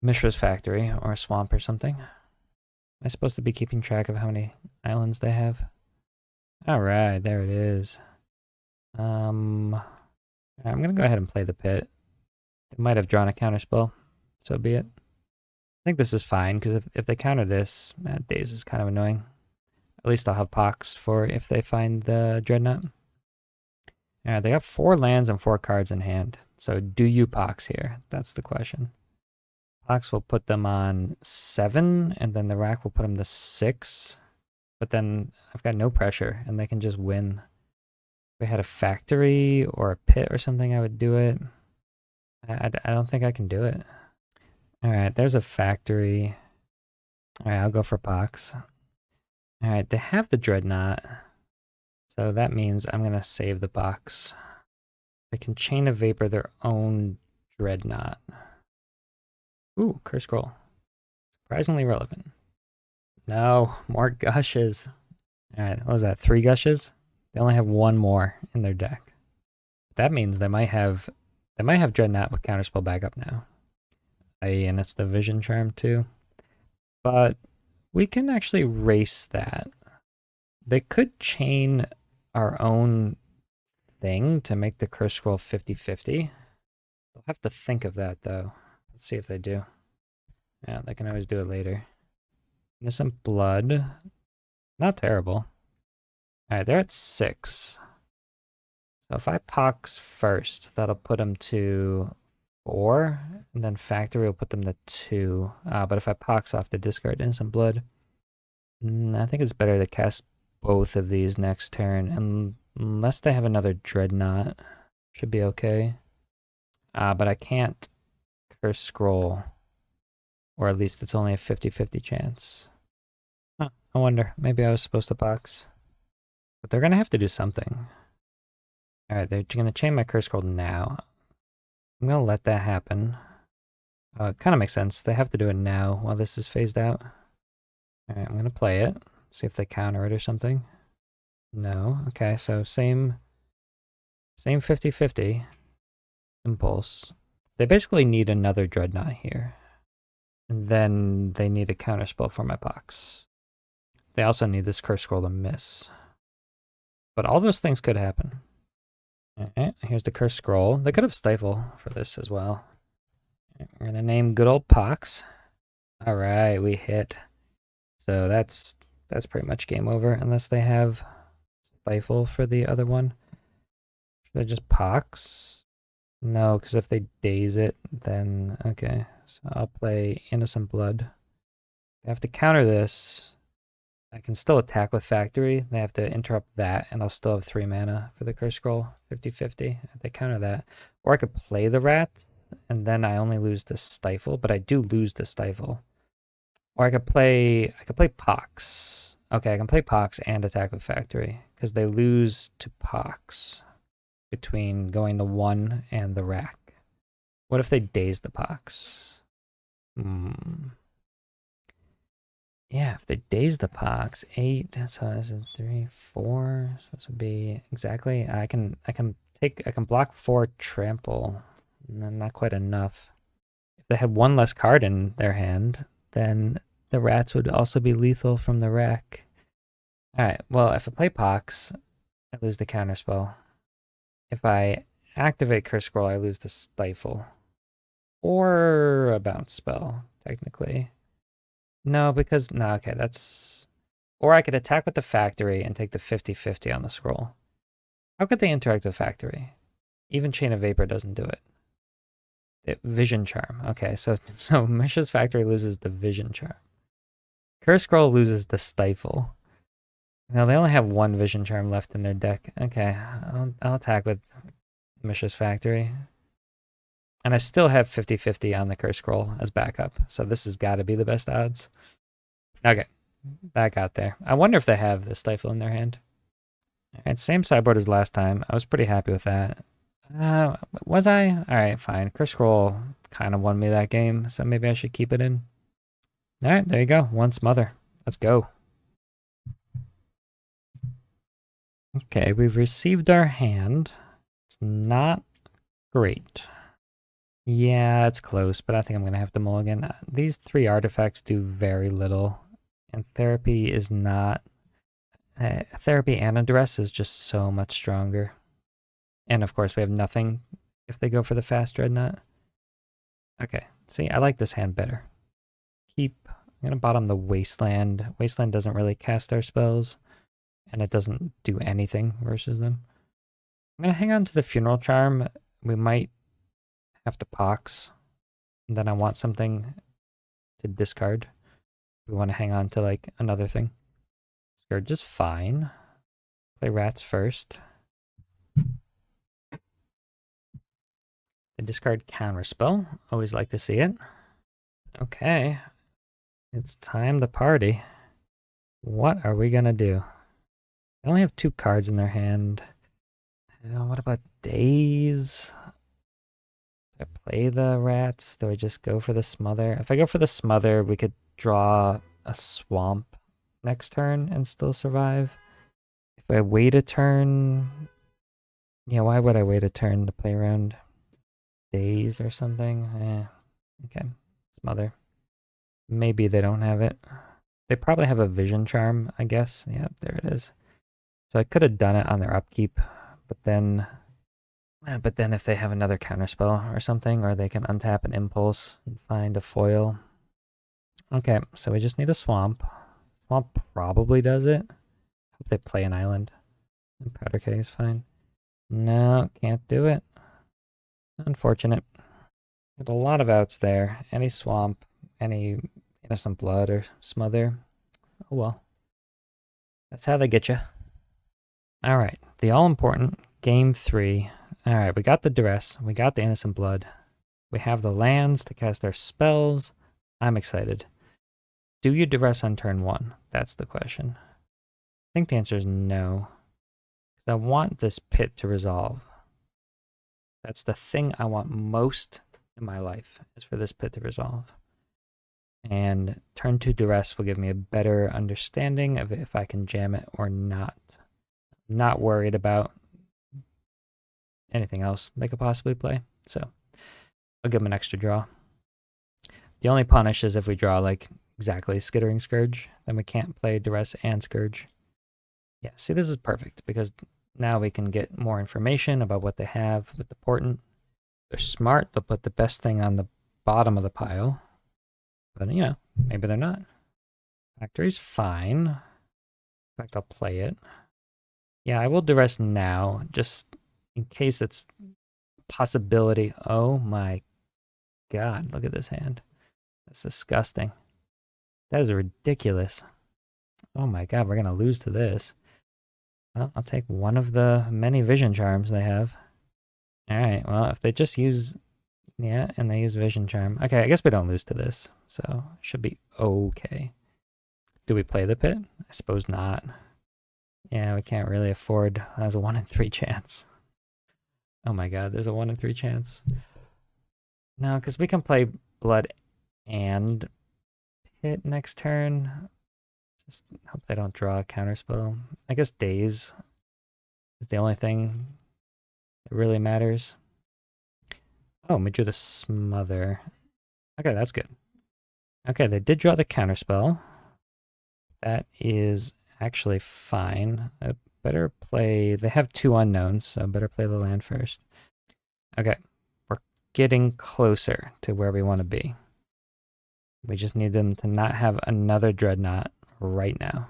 Mishra's Factory or a Swamp or something. Am I supposed to be keeping track of how many islands they have? Alright, there it is. I'm going to go ahead and play the pit. They might have drawn a counterspell, so be it. I think this is fine, because if they counter this, Daze is kind of annoying. At least I'll have Pox for if they find the Dreadnought. Yeah, they got 4 lands and 4 cards in hand. So do you Pox here? That's the question. Pox will put them on 7, and then the rack will put them to 6. But then I've got no pressure, and they can just win. If we had a factory or a pit or something, I would do it. I don't think I can do it. Alright, there's a factory. Alright, I'll go for Pox. Alright, they have the Dreadnought. So that means I'm going to save the Pox. They can Chain of Vapor their own Dreadnought. Ooh, Curse Scroll. Surprisingly relevant. No, more Gushes. Alright, what was that? 3 Gushes? They only have 1 more in their deck. That means they might have Dreadnought with Counterspell back up now. And it's the Vision Charm too. But we can actually race that. They could chain our own thing to make the Curse Scroll 50-50. They'll have to think of that though. Let's see if they do. Yeah, they can always do it later. Innocent Blood. Not terrible. Alright, they're at 6. So if I Pox first, that'll put them to 4, and then Factory will put them to 2. But if I Pox off the discard Innocent Blood, I think it's better to cast both of these next turn, and unless they have another Dreadnought, should be okay. But I can't Curse Scroll, or at least it's only a 50-50 chance. Huh, I wonder, maybe I was supposed to Pox. But they're going to have to do something. Alright, they're going to chain my Curse Scroll now. I'm going to let that happen. It kind of makes sense. They have to do it now while this is phased out. Alright, I'm going to play it. See if they counter it or something. No. Okay, so same 50-50 impulse. They basically need another Dreadnought here. And then they need a counterspell for my Pox. They also need this Curse Scroll to miss. But all those things could happen. Alright, here's the Curse Scroll. They could have Stifle for this as well. We're going to name good old Pox. Alright, we hit. So that's pretty much game over unless they have Stifle for the other one. Should I just Pox? No, because if they Daze it, then okay. So I'll play Innocent Blood. They have to counter this. I can still attack with Factory. They have to interrupt that, and I'll still have 3 mana for the Curse Scroll, 50-50. They counter that. Or I could play the Rat, and then I only lose to Stifle, but I do lose to Stifle. Or I could play Pox. Okay, I can play Pox and attack with Factory, because they lose to Pox between going to 1 and the rack. What if they Daze the Pox? Yeah, if they daze the Pox, 8, so this is 3, 4. So this would be exactly. I can block 4 trample. Not quite enough. If they had one less card in their hand, then the rats would also be lethal from the wreck. Alright, well, if I play Pox, I lose the counterspell. If I activate Curse Scroll, I lose the Stifle. Or a bounce spell, technically. No, because, no, okay, that's... Or I could attack with the factory and take the 50-50 on the scroll. How could they interact with factory? Even Chain of Vapor doesn't do it. Vision Charm. Okay, so Mishra's Factory loses the Vision Charm. Curse Scroll loses the Stifle. Now they only have one Vision Charm left in their deck. Okay, I'll attack with Mishra's Factory. And I still have 50-50 on the Curse Scroll as backup, so this has got to be the best odds. Okay, that got there. I wonder if they have the Stifle in their hand. Alright, same sideboard as last time. I was pretty happy with that. Was I? Alright, fine. Curse Scroll kind of won me that game, so maybe I should keep it in. Alright, there you go. One Smother. Let's go. Okay, we've received our hand. It's not great. Yeah, it's close, but I think I'm going to have to mulligan. These 3 artifacts do very little, and therapy is not... therapy and a duress is just so much stronger. And of course, we have nothing if they go for the fast Dreadnought. Okay, see, I like this hand better. I'm going to bottom the Wasteland. Wasteland doesn't really cast our spells, and it doesn't do anything versus them. I'm going to hang on to the Funeral Charm. We might have to Pox. And then I want something to discard. We want to hang on to like another thing. Scourge is fine. Play rats first. The discard counterspell. Always like to see it. Okay. It's time to party. What are we gonna do? They only have 2 cards in their hand. What about days? Do I play the rats? Do I just go for the smother? If I go for the smother, we could draw a swamp next turn and still survive. If I wait a turn... Yeah, why would I wait a turn to play around days or something? Okay. Smother. Maybe they don't have it. They probably have a Vision Charm, I guess. Yeah, there it is. So I could have done it on their upkeep, but then if they have another counterspell or something, or they can untap an Impulse and find a foil. Okay, so we just need a Swamp. Swamp probably does it. Hope they play an island. And Powder Keg is fine. No, can't do it. Unfortunate. Got a lot of outs there. Any Swamp, any Innocent Blood or Smother. Oh well. That's how they get you. Alright, the all-important Game 3. Alright, we got the Duress. We got the Innocent Blood. We have the lands to cast our spells. I'm excited. Do you Duress on turn 1? That's the question. I think the answer is no. Because I want this pit to resolve. That's the thing I want most in my life, is for this pit to resolve. And turn 2 Duress will give me a better understanding of if I can jam it or not. Not worried about anything else they could possibly play. So I'll give them an extra draw. The only punish is if we draw like exactly Skittering Scourge, then we can't play Duress and Scourge. Yeah, see, this is perfect because now we can get more information about what they have with the Portent. They're smart, they'll put the best thing on the bottom of the pile. But, you know, maybe they're not. Factory's fine. In fact, I'll play it. Yeah, I will Duress now, just in case it's a possibility. Oh my god, look at this hand. That's disgusting. That is ridiculous. Oh my god, we're going to lose to this. Well, I'll take one of the many Vision Charms they have. Alright, well, if they just use... Yeah, and they use Vision Charm. Okay, I guess we don't lose to this, so it should be okay. Do we play the pit? I suppose not. Yeah, we can't really afford... That's a 1 in 3 chance. Oh my god, there's a 1 in 3 chance. No, because we can play Blood and Pit next turn. Just hope they don't draw a counterspell. I guess days is the only thing that really matters. Oh, we drew the smother. Okay, that's good. Okay, they did draw the counterspell. That is actually fine. I better play... They have 2 unknowns, so I better play the land first. Okay, we're getting closer to where we want to be. We just need them to not have another Dreadnought right now.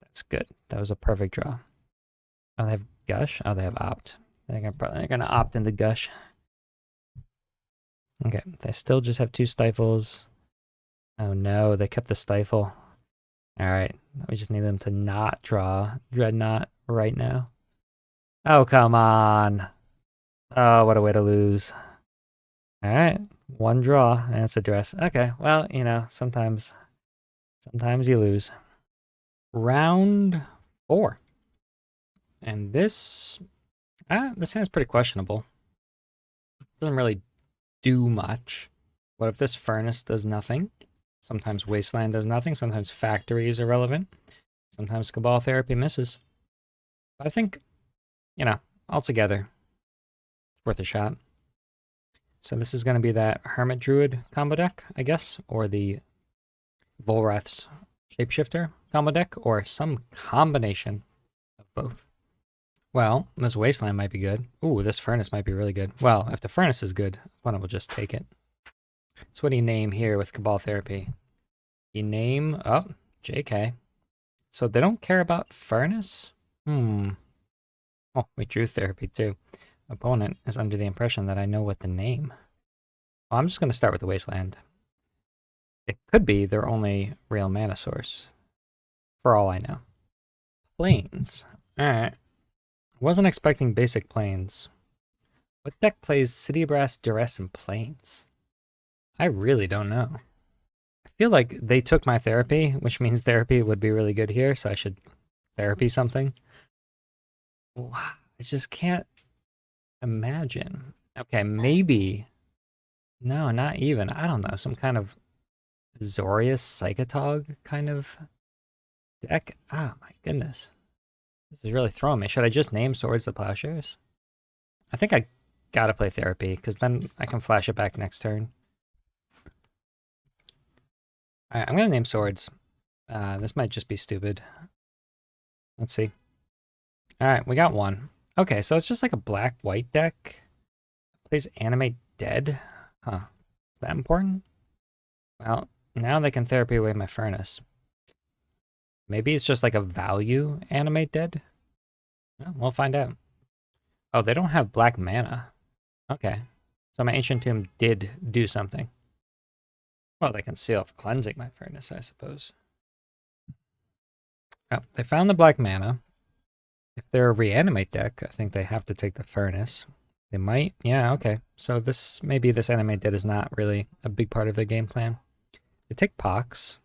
That's good. That was a perfect draw. Oh, they have Gush? Oh, they have Opt. They're gonna opt into Gush. Okay, they still just have 2 Stifles. Oh no, they kept the Stifle. Alright, we just need them to not draw Dreadnought right now. Oh, come on. Oh, what a way to lose. Alright, 1 draw, and it's a dress. Okay, well, you know, sometimes you lose. Round 4. And this hand's pretty questionable. Doesn't really do much. What if this Furnace does nothing? Sometimes Wasteland does nothing. Sometimes Factory is irrelevant. Sometimes Cabal Therapy misses. But I think, you know, altogether, it's worth a shot. So this is going to be that Hermit Druid combo deck, I guess, or the Volrath's Shapeshifter combo deck, or some combination of both. Well, this Wasteland might be good. Ooh, this Furnace might be really good. Well, if the Furnace is good, opponent will just take it. So what do you name here with Cabal Therapy? You name... Oh, JK. So they don't care about Furnace? Oh, we drew Therapy too. Opponent is under the impression that I know what to name. Well, I'm just going to start with the Wasteland. It could be their only real mana source, for all I know. Plains. Alright. Wasn't expecting basic Plains. What deck plays City Brass, Duress, and Plains? I really don't know. I feel like they took my Therapy, which means Therapy would be really good here, so I should Therapy something. I just can't imagine. Okay, maybe. No, not even. I don't know. Some kind of Zorius Psychotog kind of deck. Ah, my goodness. This is really throwing me. Should I just name Swords to Plowshares? I think I gotta play Therapy, because then I can flash it back next turn. Alright, I'm gonna name Swords. This might just be stupid. Let's see. Alright, we got 1. Okay, so it's just like a black-white deck. Plays Animate Dead. Huh. Is that important? Well, now they can Therapy away my Furnace. Maybe it's just like a value Animate Dead? Well, we'll find out. Oh, they don't have black mana. Okay. So my Ancient Tomb did do something. Well, they can seal off cleansing my Furnace, I suppose. Oh, they found the black mana. If they're a reanimate deck, I think they have to take the Furnace. They might. Yeah, okay. So maybe this Animate Dead is not really a big part of the game plan. They take Pox,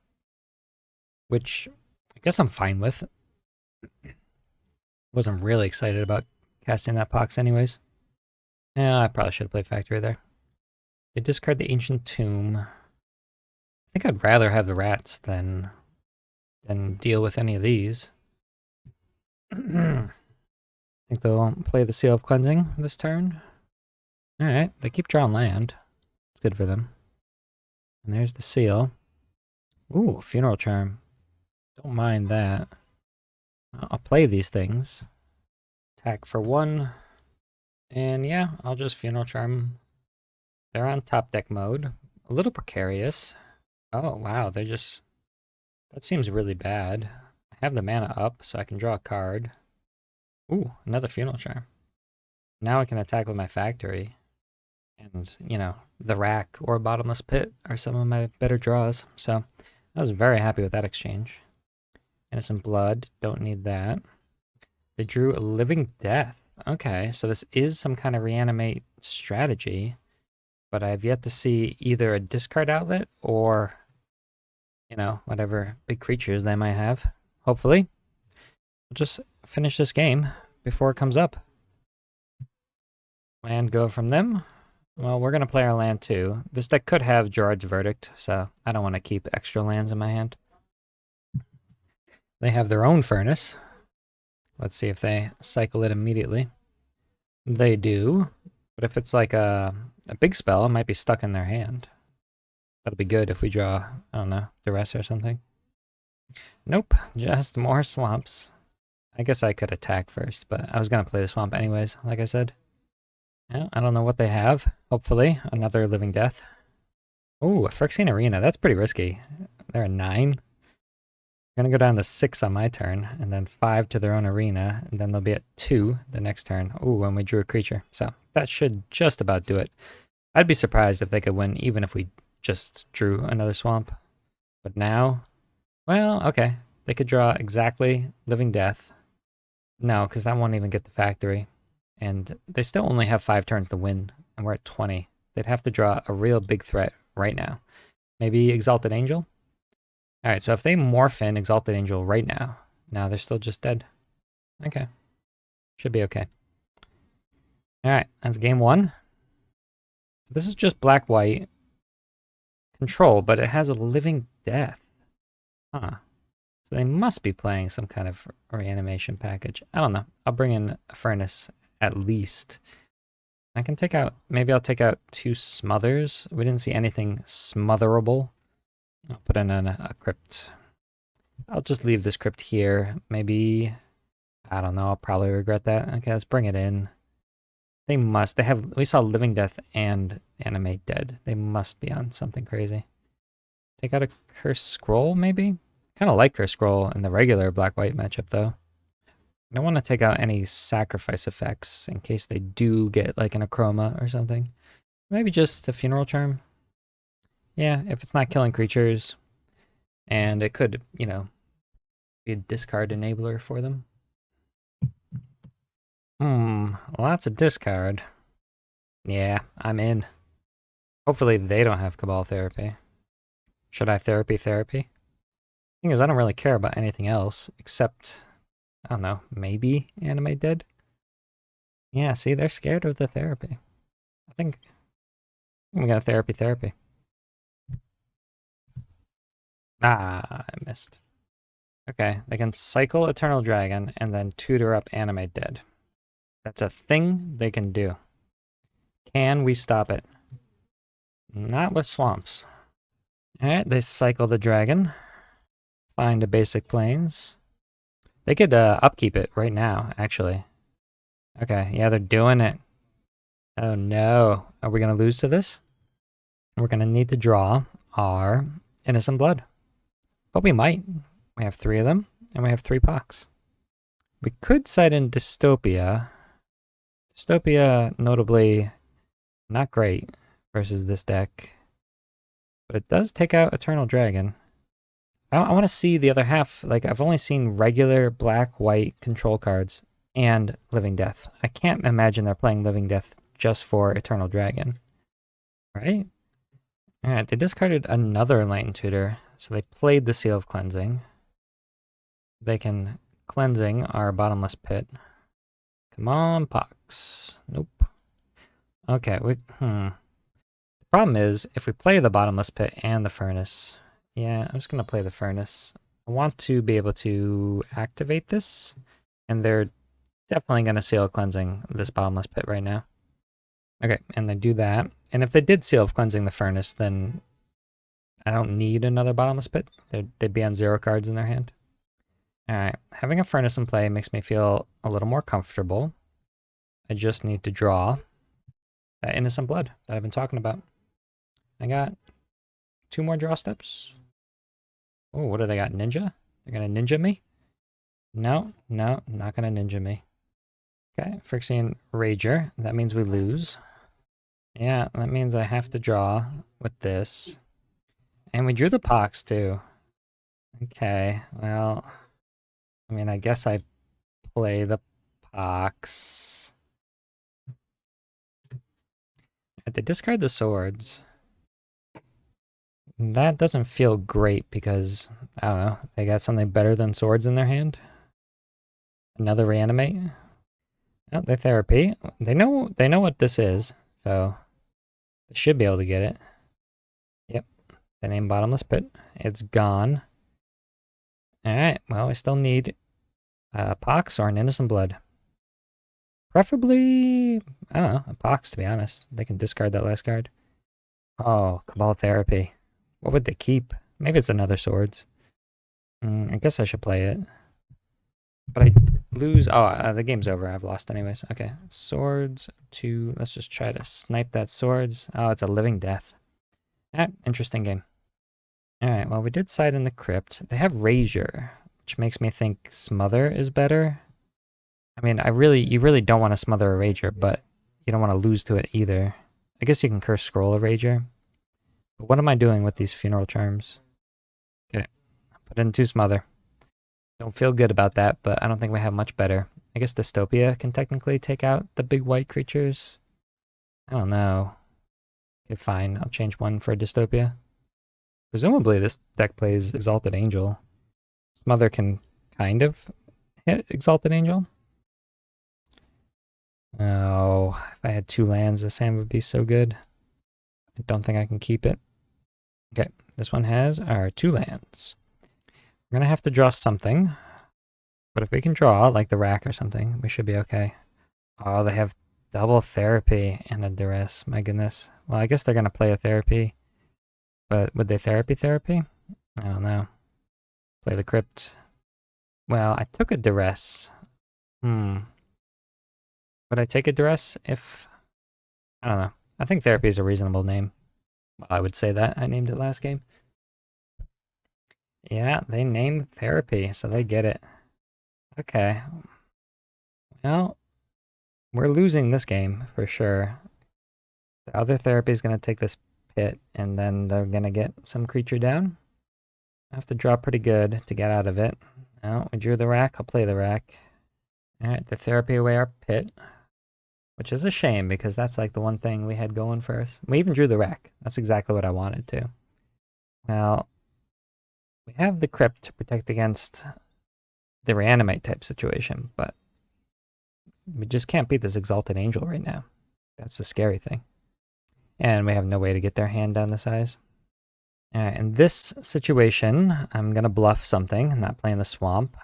which I guess I'm fine with. Wasn't really excited about casting that Pox anyways. Yeah, I probably should have played Factory there. They discard the Ancient Tomb. I think I'd rather have the rats than deal with any of these. I think they'll play the Seal of Cleansing this turn. Alright, they keep drawing land. It's good for them. And there's the Seal. Ooh, Funeral Charm. Don't mind that. I'll play these things. Attack for 1. And yeah, I'll just Funeral Charm. They're on top deck mode. A little precarious. Oh, wow, they're just... That seems really bad. I have the mana up, so I can draw a card. Ooh, another Funeral Charm. Now I can attack with my Factory. And, you know, the Rack or Bottomless Pit are some of my better draws. So I was very happy with that exchange. Innocent Blood, don't need that. They drew a Living Death. Okay, so this is some kind of reanimate strategy. But I have yet to see either a discard outlet or, you know, whatever big creatures they might have. Hopefully, we'll just finish this game before it comes up. Land go from them. Well, we're going to play our land too. This deck could have Gerard's Verdict, so I don't want to keep extra lands in my hand. They have their own furnace. Let's see if they cycle it immediately. They do, but if it's like a big spell, it might be stuck in their hand. That'll be good if we draw, I don't know, duress or something. Nope, just more swamps. I guess I could attack first, but I was going to play the swamp anyways, like I said. Yeah, I don't know what they have. Hopefully, another Living Death. Ooh, a Phyrexian Arena. That's pretty risky. They're a 9. I'm going to go down to 6 on my turn, and then 5 to their own arena, and then they'll be at 2 the next turn. Ooh, and we drew a creature. So that should just about do it. I'd be surprised if they could win, even if we just drew another swamp. But now, well, okay. They could draw exactly Living Death. No, because that won't even get the factory. And they still only have 5 turns to win, and we're at 20. They'd have to draw a real big threat right now. Maybe Exalted Angel? Alright, so if they morph in Exalted Angel right now, they're still just dead. Okay. Should be okay. Alright, that's game 1. This is just black-white control, but it has a Living Death. Huh. So they must be playing some kind of reanimation package. I don't know. I'll bring in a Furnace at least. I can take out, maybe I'll take out 2 Smothers. We didn't see anything smotherable. I'll put in a Crypt. I'll just leave this Crypt here. Maybe, I don't know, I'll probably regret that. Okay, let's bring it in. They must, we saw Living Death and Animate Dead. They must be on something crazy. Take out a Cursed Scroll, maybe? Kind of like Cursed Scroll in the regular black-white matchup, though. I don't want to take out any sacrifice effects in case they do get like an Acroma or something. Maybe just a Funeral Charm. Yeah, if it's not killing creatures, and it could, you know, be a discard enabler for them. Lots of discard. Yeah, I'm in. Hopefully they don't have Cabal Therapy. Should I therapy? Thing is, I don't really care about anything else, except, I don't know, maybe Animate Dead? Yeah, see, they're scared of the therapy. I think we got therapy. Ah, I missed. Okay, they can cycle Eternal Dragon and then tutor up Animate Dead. That's a thing they can do. Can we stop it? Not with swamps. Alright, they cycle the dragon. Find a basic plains. They could upkeep it right now, actually. Okay, yeah, they're doing it. Oh no. Are we going to lose to this? We're going to need to draw our Innocent Blood. But we might. We have 3 of them, and we have 3 pox. We could side in Dystopia. Dystopia, notably, not great versus this deck. But it does take out Eternal Dragon. I want to see the other half. Like, I've only seen regular black-white control cards and Living Death. I can't imagine they're playing Living Death just for Eternal Dragon. Right? Alright, they discarded another Enlightened Tutor, so they played the Seal of Cleansing. They can Cleansing our Bottomless Pit. Come on, Pox. Nope. Okay, The problem is, if we play the Bottomless Pit and the Furnace... Yeah, I'm just going to play the Furnace. I want to be able to activate this, and they're definitely going to Seal of Cleansing this Bottomless Pit right now. Okay, and they do that. And if they did Seal of Cleansing the Furnace, then I don't need another Bottomless Pit. They'd be on 0 cards in their hand. Alright, having a Furnace in play makes me feel a little more comfortable. I just need to draw that Innocent Blood that I've been talking about. I got 2 more draw steps. Oh, what do they got? Ninja? They're gonna ninja me? No, not gonna ninja me. Okay, Phyrexian Rager. That means we lose. Yeah, that means I have to draw with this. And we drew the Pox too. Okay, well, I mean, I guess I play the Pox. They discard the swords. That doesn't feel great because, I don't know, they got something better than swords in their hand. Another reanimate. Oh, they therapy. They know what this is, so they should be able to get it. Yep. They name Bottomless Pit. It's gone. Alright, well, we still need Pox or an Innocent Blood. Preferably, I don't know, a Pox, to be honest. They can discard that last card. Oh, Cabal Therapy. What would they keep? Maybe it's another Swords. I guess I should play it. But I lose. Oh, the game's over. I've lost anyways. Okay, Swords to... Let's just try to snipe that Swords. Oh, it's a Living Death. Alright, interesting game. Alright, well, we did side in the Crypt. They have Razor, which makes me think Smother is better. I mean, you really don't want to smother a Rager, but you don't want to lose to it either. I guess you can Curse Scroll a Rager. But what am I doing with these Funeral Charms? Okay, put in 2 Smother. Don't feel good about that, but I don't think we have much better. I guess Dystopia can technically take out the big white creatures. I don't know. Okay, fine. I'll change 1 for Dystopia. Presumably this deck plays Exalted Angel. Smother can kind of hit Exalted Angel. Oh, if I had 2 lands, this hand would be so good. I don't think I can keep it. Okay, this one has our 2 lands. We're going to have to draw something. But if we can draw, like the rack or something, we should be okay. Oh, they have double Therapy and a Duress. My goodness. Well, I guess they're going to play a Therapy. But would they Therapy? I don't know. Play the Crypt. Well, I took a Duress. Would I take a Duress if... I don't know. I think Therapy is a reasonable name. Well, I would say that. I named it last game. Yeah, they named Therapy, so they get it. Okay. Well, we're losing this game for sure. The other Therapy is going to take this pit, and then they're going to get some creature down. I have to draw pretty good to get out of it. Now, we drew the rack. I'll play the rack. Alright, the Therapy away our pit. Which is a shame, because that's like the one thing we had going for us. We even drew the rack. That's exactly what I wanted to. Well, we have the Crypt to protect against the Reanimate type situation, but we just can't beat this Exalted Angel right now. That's the scary thing. And we have no way to get their hand down the size. Alright, in this situation, I'm going to bluff something. I'm not playing the Swamp.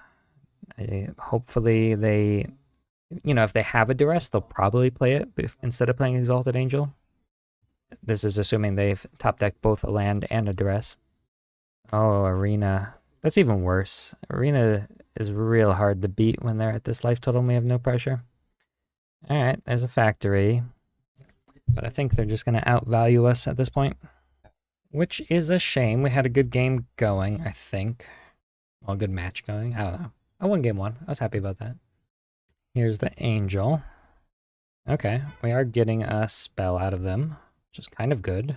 Hopefully they... You know, if they have a Duress, they'll probably play it instead of playing Exalted Angel. This is assuming they've top decked both a land and a Duress. Oh, Arena. That's even worse. Arena is real hard to beat when they're at this life total and we have no pressure. Alright, there's a Factory. But I think they're just going to outvalue us at this point. Which is a shame. We had a good game going, I think. Well, a good match going. I don't know. I won game 1. I was happy about that. Here's the Angel. Okay, we are getting a spell out of them, which is kind of good.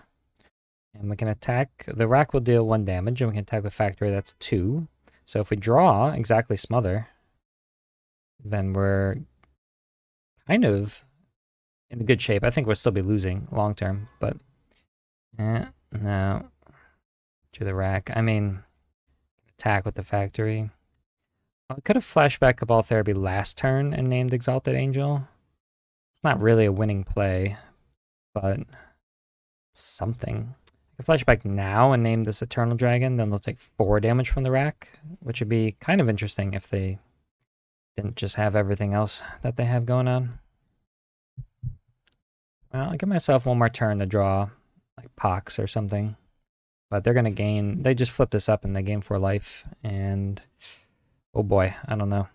And we can attack. The rack will deal 1 damage, and we can attack with Factory. That's 2. So if we draw exactly Smother, then we're kind of in good shape. I think we'll still be losing long term, but no. To the rack. I mean, attack with the Factory. I could have flashback Cabal Therapy last turn and named Exalted Angel. It's not really a winning play, but it's something. I can flashback now and name this Eternal Dragon, then they'll take 4 damage from the rack, which would be kind of interesting if they didn't just have everything else that they have going on. Well, I'll give myself 1 more turn to draw, like Pox or something. But they're going to gain... They just flipped this up and they gain 4 life, and... Oh boy, I don't know.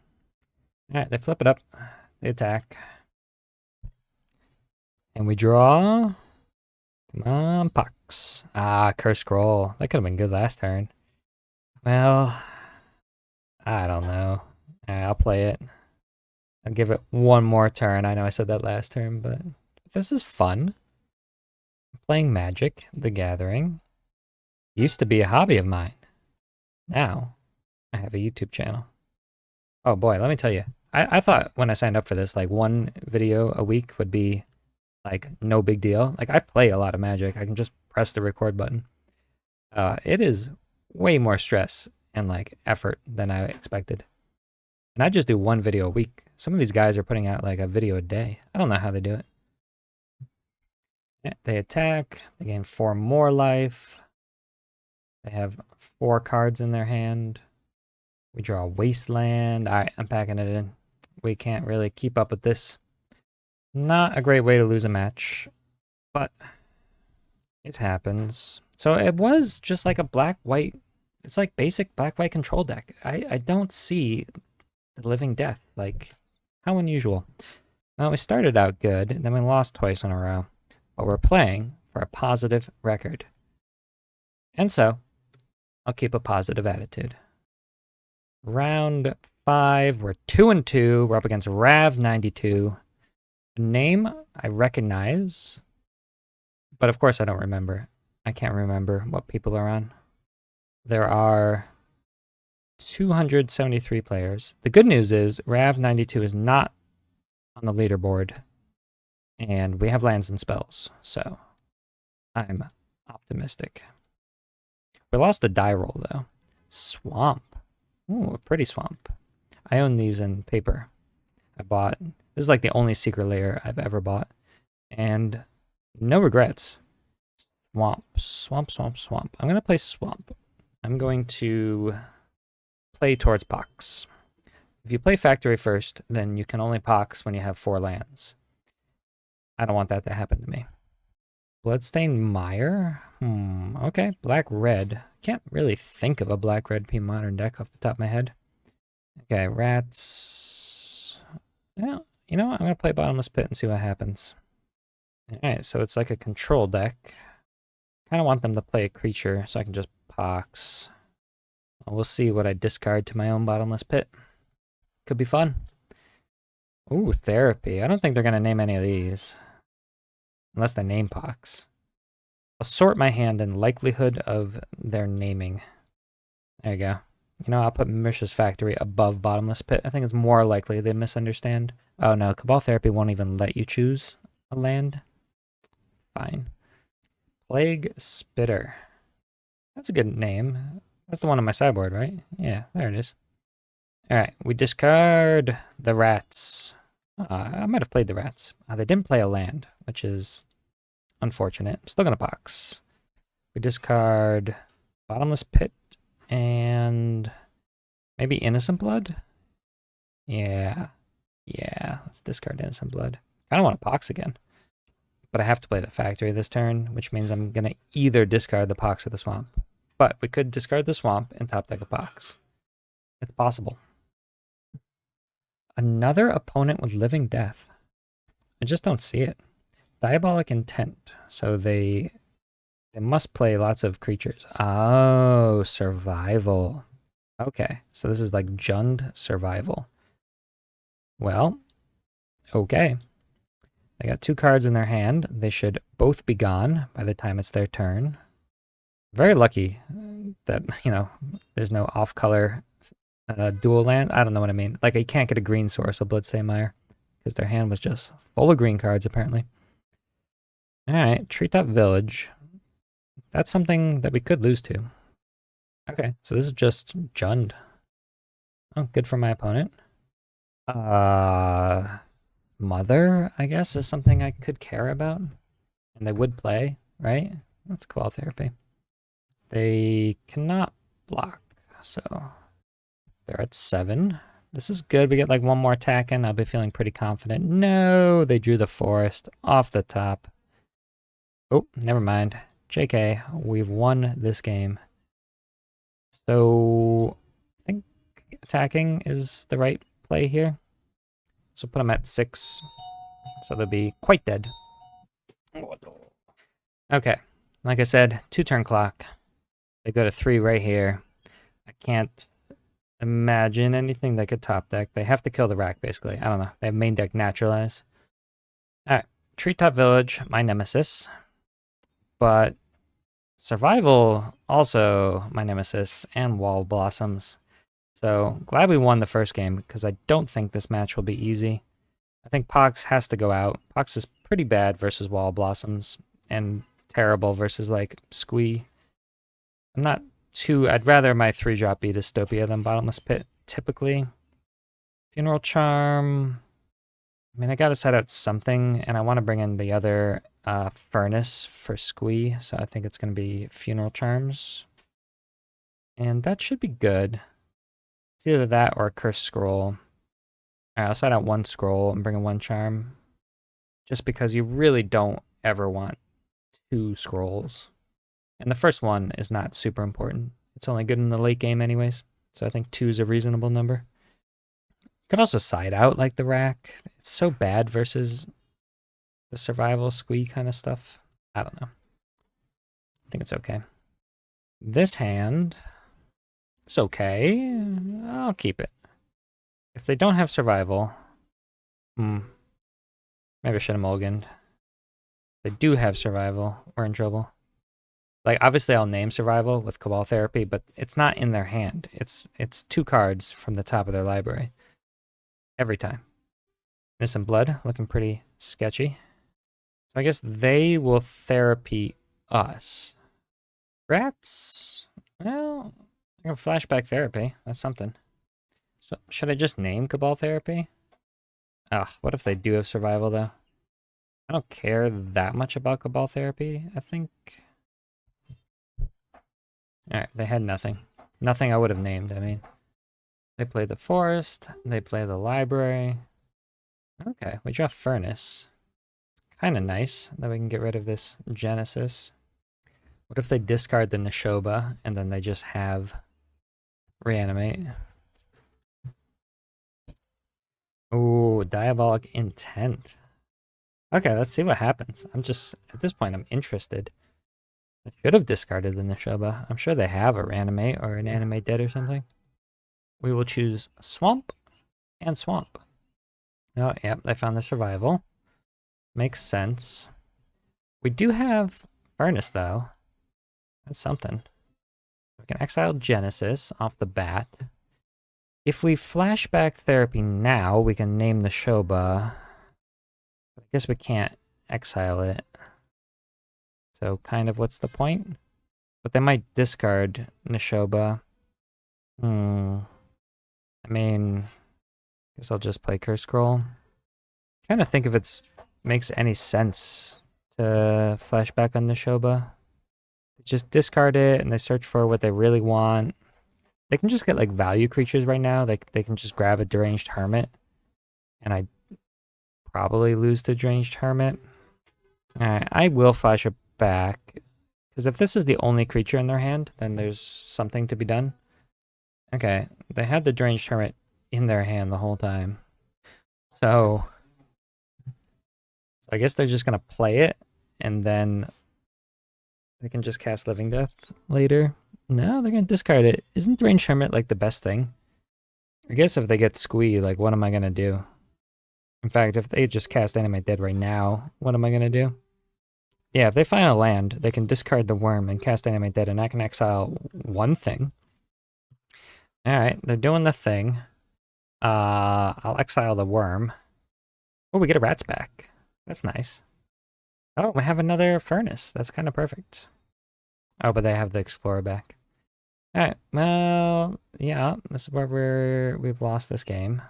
Alright, they flip it up. They attack. And we draw... Come on, Pox. Ah, Curse Scroll. That could have been good last turn. Well... I don't know. Alright, I'll play it. I'll give it 1 more turn. I know I said that last turn, but... This is fun. Playing Magic, the Gathering. Used to be a hobby of mine. Now... I have a YouTube channel. Oh boy, let me tell you. I thought when I signed up for this, like 1 video a week would be like no big deal. Like I play a lot of Magic. I can just press the record button. It is way more stress and like effort than I expected. And I just do 1 video a week. Some of these guys are putting out like a video a day. I don't know how they do it. Yeah, they attack. They gain 4 more life. They have 4 cards in their hand. We draw a Wasteland. Alright, I'm packing it in. We can't really keep up with this. Not a great way to lose a match, but it happens. So it was just like a black-white, it's like basic black-white control deck. I don't see the living death. Like, how unusual. Well, we started out good, and then we lost twice in a row. But we're playing for a positive record. And so, I'll keep a positive attitude. Round 5, we're 2-2. We're up against Rav92. A name I recognize, but of course I don't remember. I can't remember what people are on. There are 273 players. The good news is Rav92 is not on the leaderboard, and we have lands and spells, so I'm optimistic. We lost a die roll, though. Swamp. Ooh, a pretty swamp. I own these in paper. I bought... This is like the only secret layer I've ever bought. And no regrets. Swamp, swamp, swamp, swamp. I'm going to play swamp. I'm going to play towards Pox. If you play factory first, then you can only Pox when you have 4 lands. I don't want that to happen to me. Bloodstained Mire? Okay. Black-red. Can't really think of a black-red premodern deck off the top of my head. Okay, rats. Yeah, you know what? I'm going to play Bottomless Pit and see what happens. Alright, so it's like a control deck. Kind of want them to play a creature so I can just Pox. We'll see what I discard to my own Bottomless Pit. Could be fun. Ooh, Therapy. I don't think they're going to name any of these. Unless they name Pox. I'll sort my hand in likelihood of their naming. There you go. You know, I'll put Mishra's Factory above Bottomless Pit. I think it's more likely they misunderstand. Oh no, Cabal Therapy won't even let you choose a land. Fine. Plague Spitter. That's a good name. That's the one on my sideboard, right? Yeah, there it is. Alright, we discard the rats. I might have played the rats. They didn't play a land, which is unfortunate. I'm still gonna Pox. We discard Bottomless Pit and maybe Innocent Blood? Yeah. Yeah, let's discard Innocent Blood. I don't want to Pox again. But I have to play the factory this turn, which means I'm going to either discard the Pox or the Swamp. But we could discard the Swamp and top deck a Pox. It's possible. Another opponent with Living Death. I just don't see it. Diabolic Intent. So they must play lots of creatures. Oh, survival. Okay, so this is like Jund survival. Well, okay. They got 2 cards in their hand. They should both be gone by the time it's their turn. Very lucky that, you know, there's no off-color dual land. I don't know what I mean. Like, you can't get a green source of Bloodstained Mire because their hand was just full of green cards, apparently. Alright, Treetop Village. That's something that we could lose to. Okay, so this is just Jund. Oh, good for my opponent. Mother, I guess, is something I could care about. And they would play, right? That's Cabal Therapy. They cannot block, so they're at 7. This is good. We get like 1 more attack in. I'll be feeling pretty confident. No, they drew the forest off the top. Oh, never mind. JK, we've won this game. So I think attacking is the right play here. So put them at 6. So they'll be quite dead. Okay, like I said, 2-turn clock. They go to 3 right here. I can't imagine anything that could top deck. They have to kill the rack, basically. I don't know. They have main deck naturalize. Alright, Treetop Village, my nemesis. But survival, also my nemesis, and Wall Blossoms. So glad we won the first game, because I don't think this match will be easy. I think Pox has to go out. Pox is pretty bad versus Wall Blossoms, and terrible versus, like, Squee. I'm not too... I'd rather my 3-drop be Dystopia than Bottomless Pit, typically. Funeral Charm... I mean, I gotta set out something, and I want to bring in the other Furnace for Squee, so I think it's going to be Funeral Charms. And that should be good. It's either that or a Curse Scroll. Alright, I'll set out one scroll and bring in one charm. Just because you really don't ever want two scrolls. And the first one is not super important. It's only good in the late game anyways. So I think 2 is a reasonable number. You could also side out like the rack. It's so bad versus the survival squee kind of stuff. I don't know. I think it's okay. This hand, it's okay. I'll keep it. If they don't have survival, maybe I should have mulliganed. If they do have survival, we're in trouble. Like, obviously I'll name survival with Cabal Therapy, but it's not in their hand. It's 2 cards from the top of their library. Every time. Innocent Blood, looking pretty sketchy. So I guess they will therapy us. Rats? Well, I got flashback therapy. That's something. So should I just name Cabal Therapy? Ugh, what if they do have survival, though? I don't care that much about Cabal Therapy, I think. Alright, they had nothing. Nothing I would have named, I mean. They play the forest, they play the library. Okay, we draw Furnace. Kind of nice that we can get rid of this Genesis. What if they discard the Neshoba and then they just have Reanimate? Ooh, Diabolic Intent. Okay, let's see what happens. At this point, I'm interested. I should have discarded the Neshoba. I'm sure they have a Reanimate or an Animate Dead or something. We will choose Swamp and Swamp. Oh, yep, they found the survival. Makes sense. We do have Furnace, though. That's something. We can exile Genesis off the bat. If we flashback therapy now, we can name the Shoba. I guess we can't exile it. So kind of what's the point? But they might discard Neshoba. I mean, I guess I'll just play Curse Scroll. Trying to think if it makes any sense to flashback on Neshoba. Just discard it and they search for what they really want. They can just get like value creatures right now. They can just grab a Deranged Hermit. And I probably lose the Deranged Hermit. Alright, I will flash it back. Because if this is the only creature in their hand, then there's something to be done. Okay, they had the Deranged Hermit in their hand the whole time. So I guess they're just going to play it, and then they can just cast Living Death later. No, they're going to discard it. Isn't Deranged Hermit like the best thing? I guess if they get squeezed, like, what am I going to do? In fact, if they just cast Animate Dead right now, what am I going to do? Yeah, if they find a land, they can discard the worm and cast Animate Dead, and I can exile one thing. Alright, they're doing the thing. I'll exile the worm. Oh, we get a Rat's back. That's nice. Oh, we have another Furnace. That's kind of perfect. Oh, but they have the Explorer back. Alright, well, yeah, this is where we've lost this game.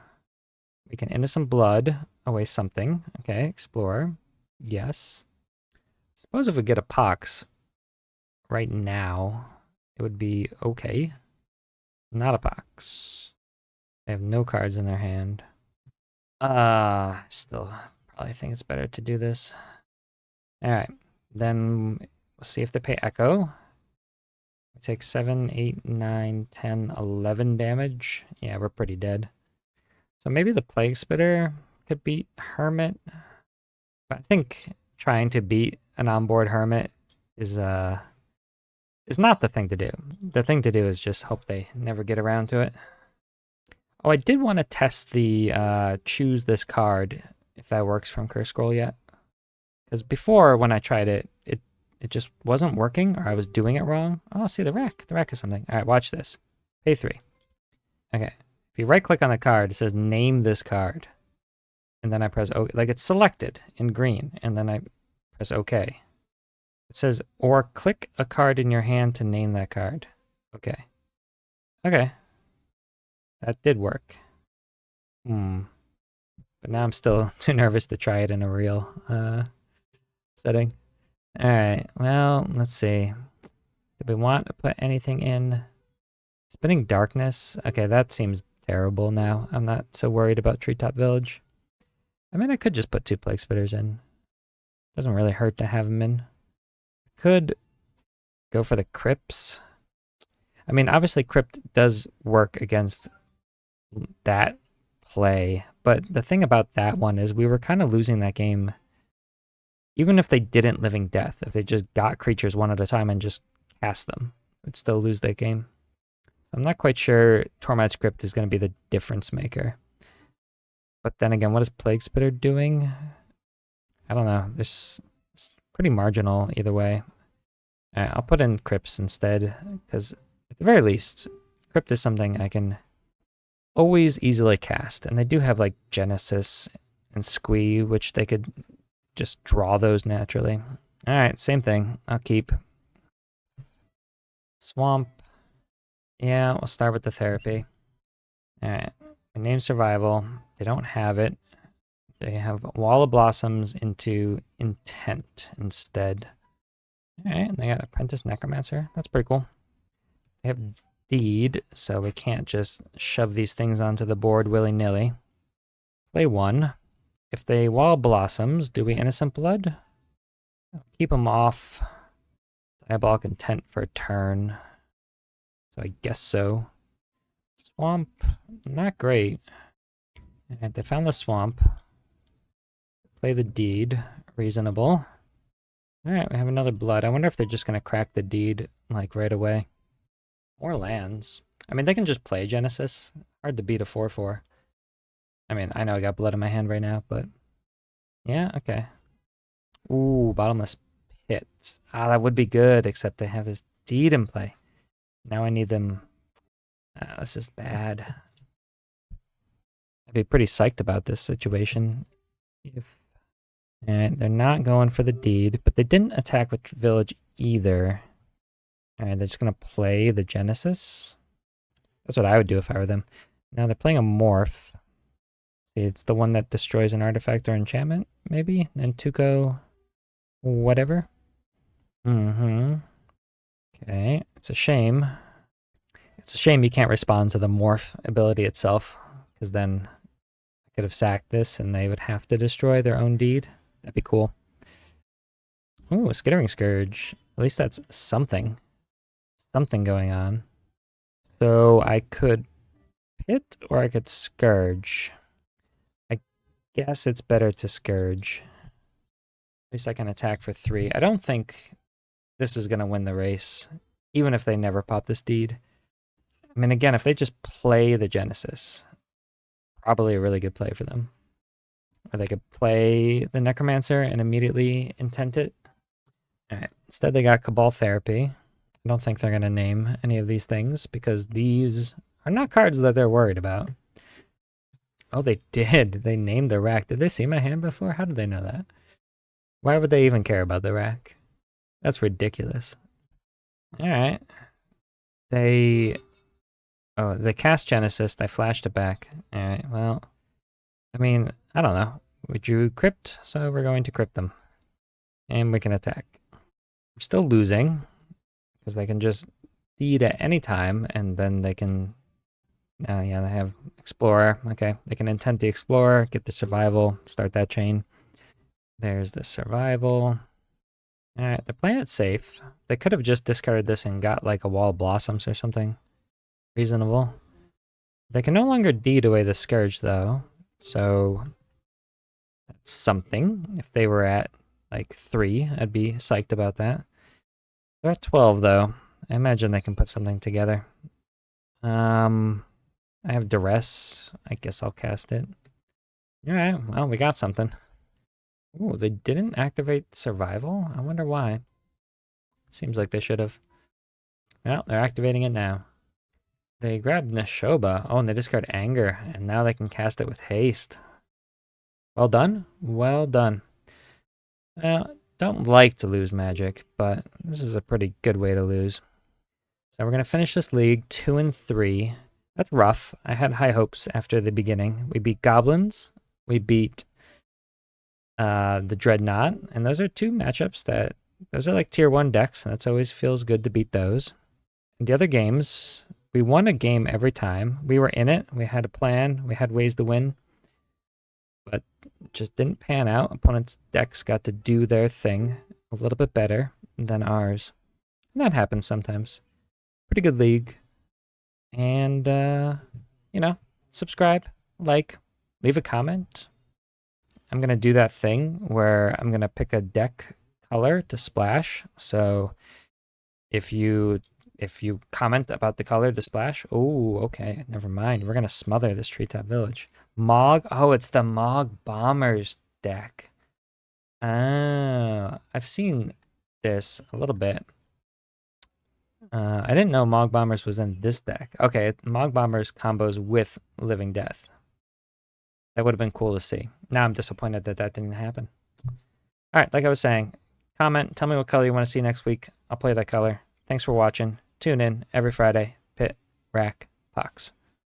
We can Innocent Blood away something. Okay, Explorer. Yes. Suppose if we get a Pox right now, it would be okay. Not a Pox. They have no cards in their hand. Still probably think it's better to do this. Alright, then we'll see if they pay Echo. We take 7, 8, 9, 10, 11 damage. Yeah, we're pretty dead. So maybe the Plague Spitter could beat Hermit. But I think trying to beat an onboard Hermit is not the thing to do. The thing to do is just hope they never get around to it. Oh, I did want to test the choose this card, if that works from Curse Scroll yet. Because before, when I tried it, it just wasn't working, or I was doing it wrong. Oh, see, the rack. The rack is something. All right, watch this. Pay 3. Okay. If you right-click on the card, it says name this card. And then I press OK. Like, it's selected in green, and then I press OK. It says, or click a card in your hand to name that card. Okay. Okay. That did work. But now I'm still too nervous to try it in a real setting. Alright, well, let's see. Do we want to put anything in? Spinning Darkness. Okay, that seems terrible now. I'm not so worried about Treetop Village. I mean, I could just put 2 Plague Spitters in. Doesn't really hurt to have them in. Could go for the Crypts. I mean, obviously Crypt does work against that play, but the thing about that one is we were kind of losing that game. Even if they didn't Living Death, if they just got creatures one at a time and just cast them, we'd still lose that game. I'm not quite sure Tormod's Crypt is going to be the difference maker. But then again, what is Plague Spitter doing? I don't know. It's pretty marginal either way. I'll put in Crypts instead, because at the very least, Crypt is something I can always easily cast. And they do have like Genesis and Squee, which they could just draw those naturally. All right, same thing. I'll keep Swamp. Yeah, we'll start with the therapy. All right, I name Survival. They don't have it. They have Wall of Blossoms into Intent instead. All right, and they got Apprentice Necromancer. That's pretty cool. They have Deed, so we can't just shove these things onto the board willy-nilly. Play 1. If they Wall Blossoms, do we Innocent Blood? Keep them off. Diabolic Intent for a turn. So I guess so. Swamp, not great. And they found the Swamp. Play the Deed, reasonable. Alright, we have another Blood. I wonder if they're just going to crack the Deed, like, right away. More lands. I mean, they can just play Genesis. Hard to beat a 4/4. I mean, I know I got Blood in my hand right now, but... yeah, okay. Ooh, Bottomless Pit. Ah, that would be good, except they have this Deed in play. Now I need them... this is bad. I'd be pretty psyched about this situation. If... Alright, they're not going for the Deed, but they didn't attack with Village either. Alright, they're just going to play the Genesis. That's what I would do if I were them. Now they're playing a Morph. See, it's the one that destroys an artifact or enchantment, maybe? And Tuco... whatever. Okay, it's a shame. It's a shame you can't respond to the Morph ability itself, because then I could have sacked this and they would have to destroy their own Deed. That'd be cool. Ooh, a Skittering Scourge. At least that's something. Something going on. So I could Pit or I could Scourge. I guess it's better to Scourge. At least I can attack for 3. I don't think this is going to win the race, even if they never pop this Deed. I mean, again, if they just play the Genesis, probably a really good play for them. Or they could play the Necromancer and immediately intent it. Alright, instead they got Cabal Therapy. I don't think they're going to name any of these things, because these are not cards that they're worried about. Oh, they did. They named the rack. Did they see my hand before? How did they know that? Why would they even care about the rack? That's ridiculous. Alright. They cast Genesis. They flashed it back. Alright, well, I mean, I don't know. We drew Crypt, so we're going to Crypt them. And we can attack. We're still losing, because they can just Deed at any time, and then they can... yeah, they have Explorer. Okay, they can intent the Explorer, get the Survival, start that chain. There's the Survival. Alright, they're playing it safe. They could have just discarded this and got like a Wall of Blossoms or something reasonable. They can no longer Deed away the Scourge, though. So that's something. If they were at like 3, I'd be psyched about that. They're at 12, though. I imagine they can put something together. I have Duress. I guess I'll cast it. Alright, well, we got something. Ooh, they didn't activate Survival? I wonder why. Seems like they should have. Well, they're activating it now. They grabbed Neshoba. Oh, and they discard Anger, and now they can cast it with haste. Well done. Well done. Well, don't like to lose Magic, but this is a pretty good way to lose. So we're going to finish this league 2-3. That's rough. I had high hopes after the beginning. We beat Goblins. We beat the Dreadnought, and those are 2 matchups those are like tier 1 decks, and it always feels good to beat those. And the other games, We won a game every time. We were in it. We had a plan. We had ways to win. But it just didn't pan out. Opponents' decks got to do their thing a little bit better than ours. And that happens sometimes. Pretty good league. And, you know, subscribe, like, leave a comment. I'm going to do that thing where I'm going to pick a deck color to splash. So if you comment about the color to splash, oh, okay, never mind. We're going to smother this Treetop Village. Mog, oh, it's the Mog Bombers deck. Oh, I've seen this a little bit. I didn't know Mog Bombers was in this deck. Okay, Mog Bombers combos with Living Death. That would have been cool to see. Now I'm disappointed that that didn't happen. All right, like I was saying, comment, tell me what color you want to see next week. I'll play that color. Thanks for watching. Tune in every Friday. Pit, Rack, Pox.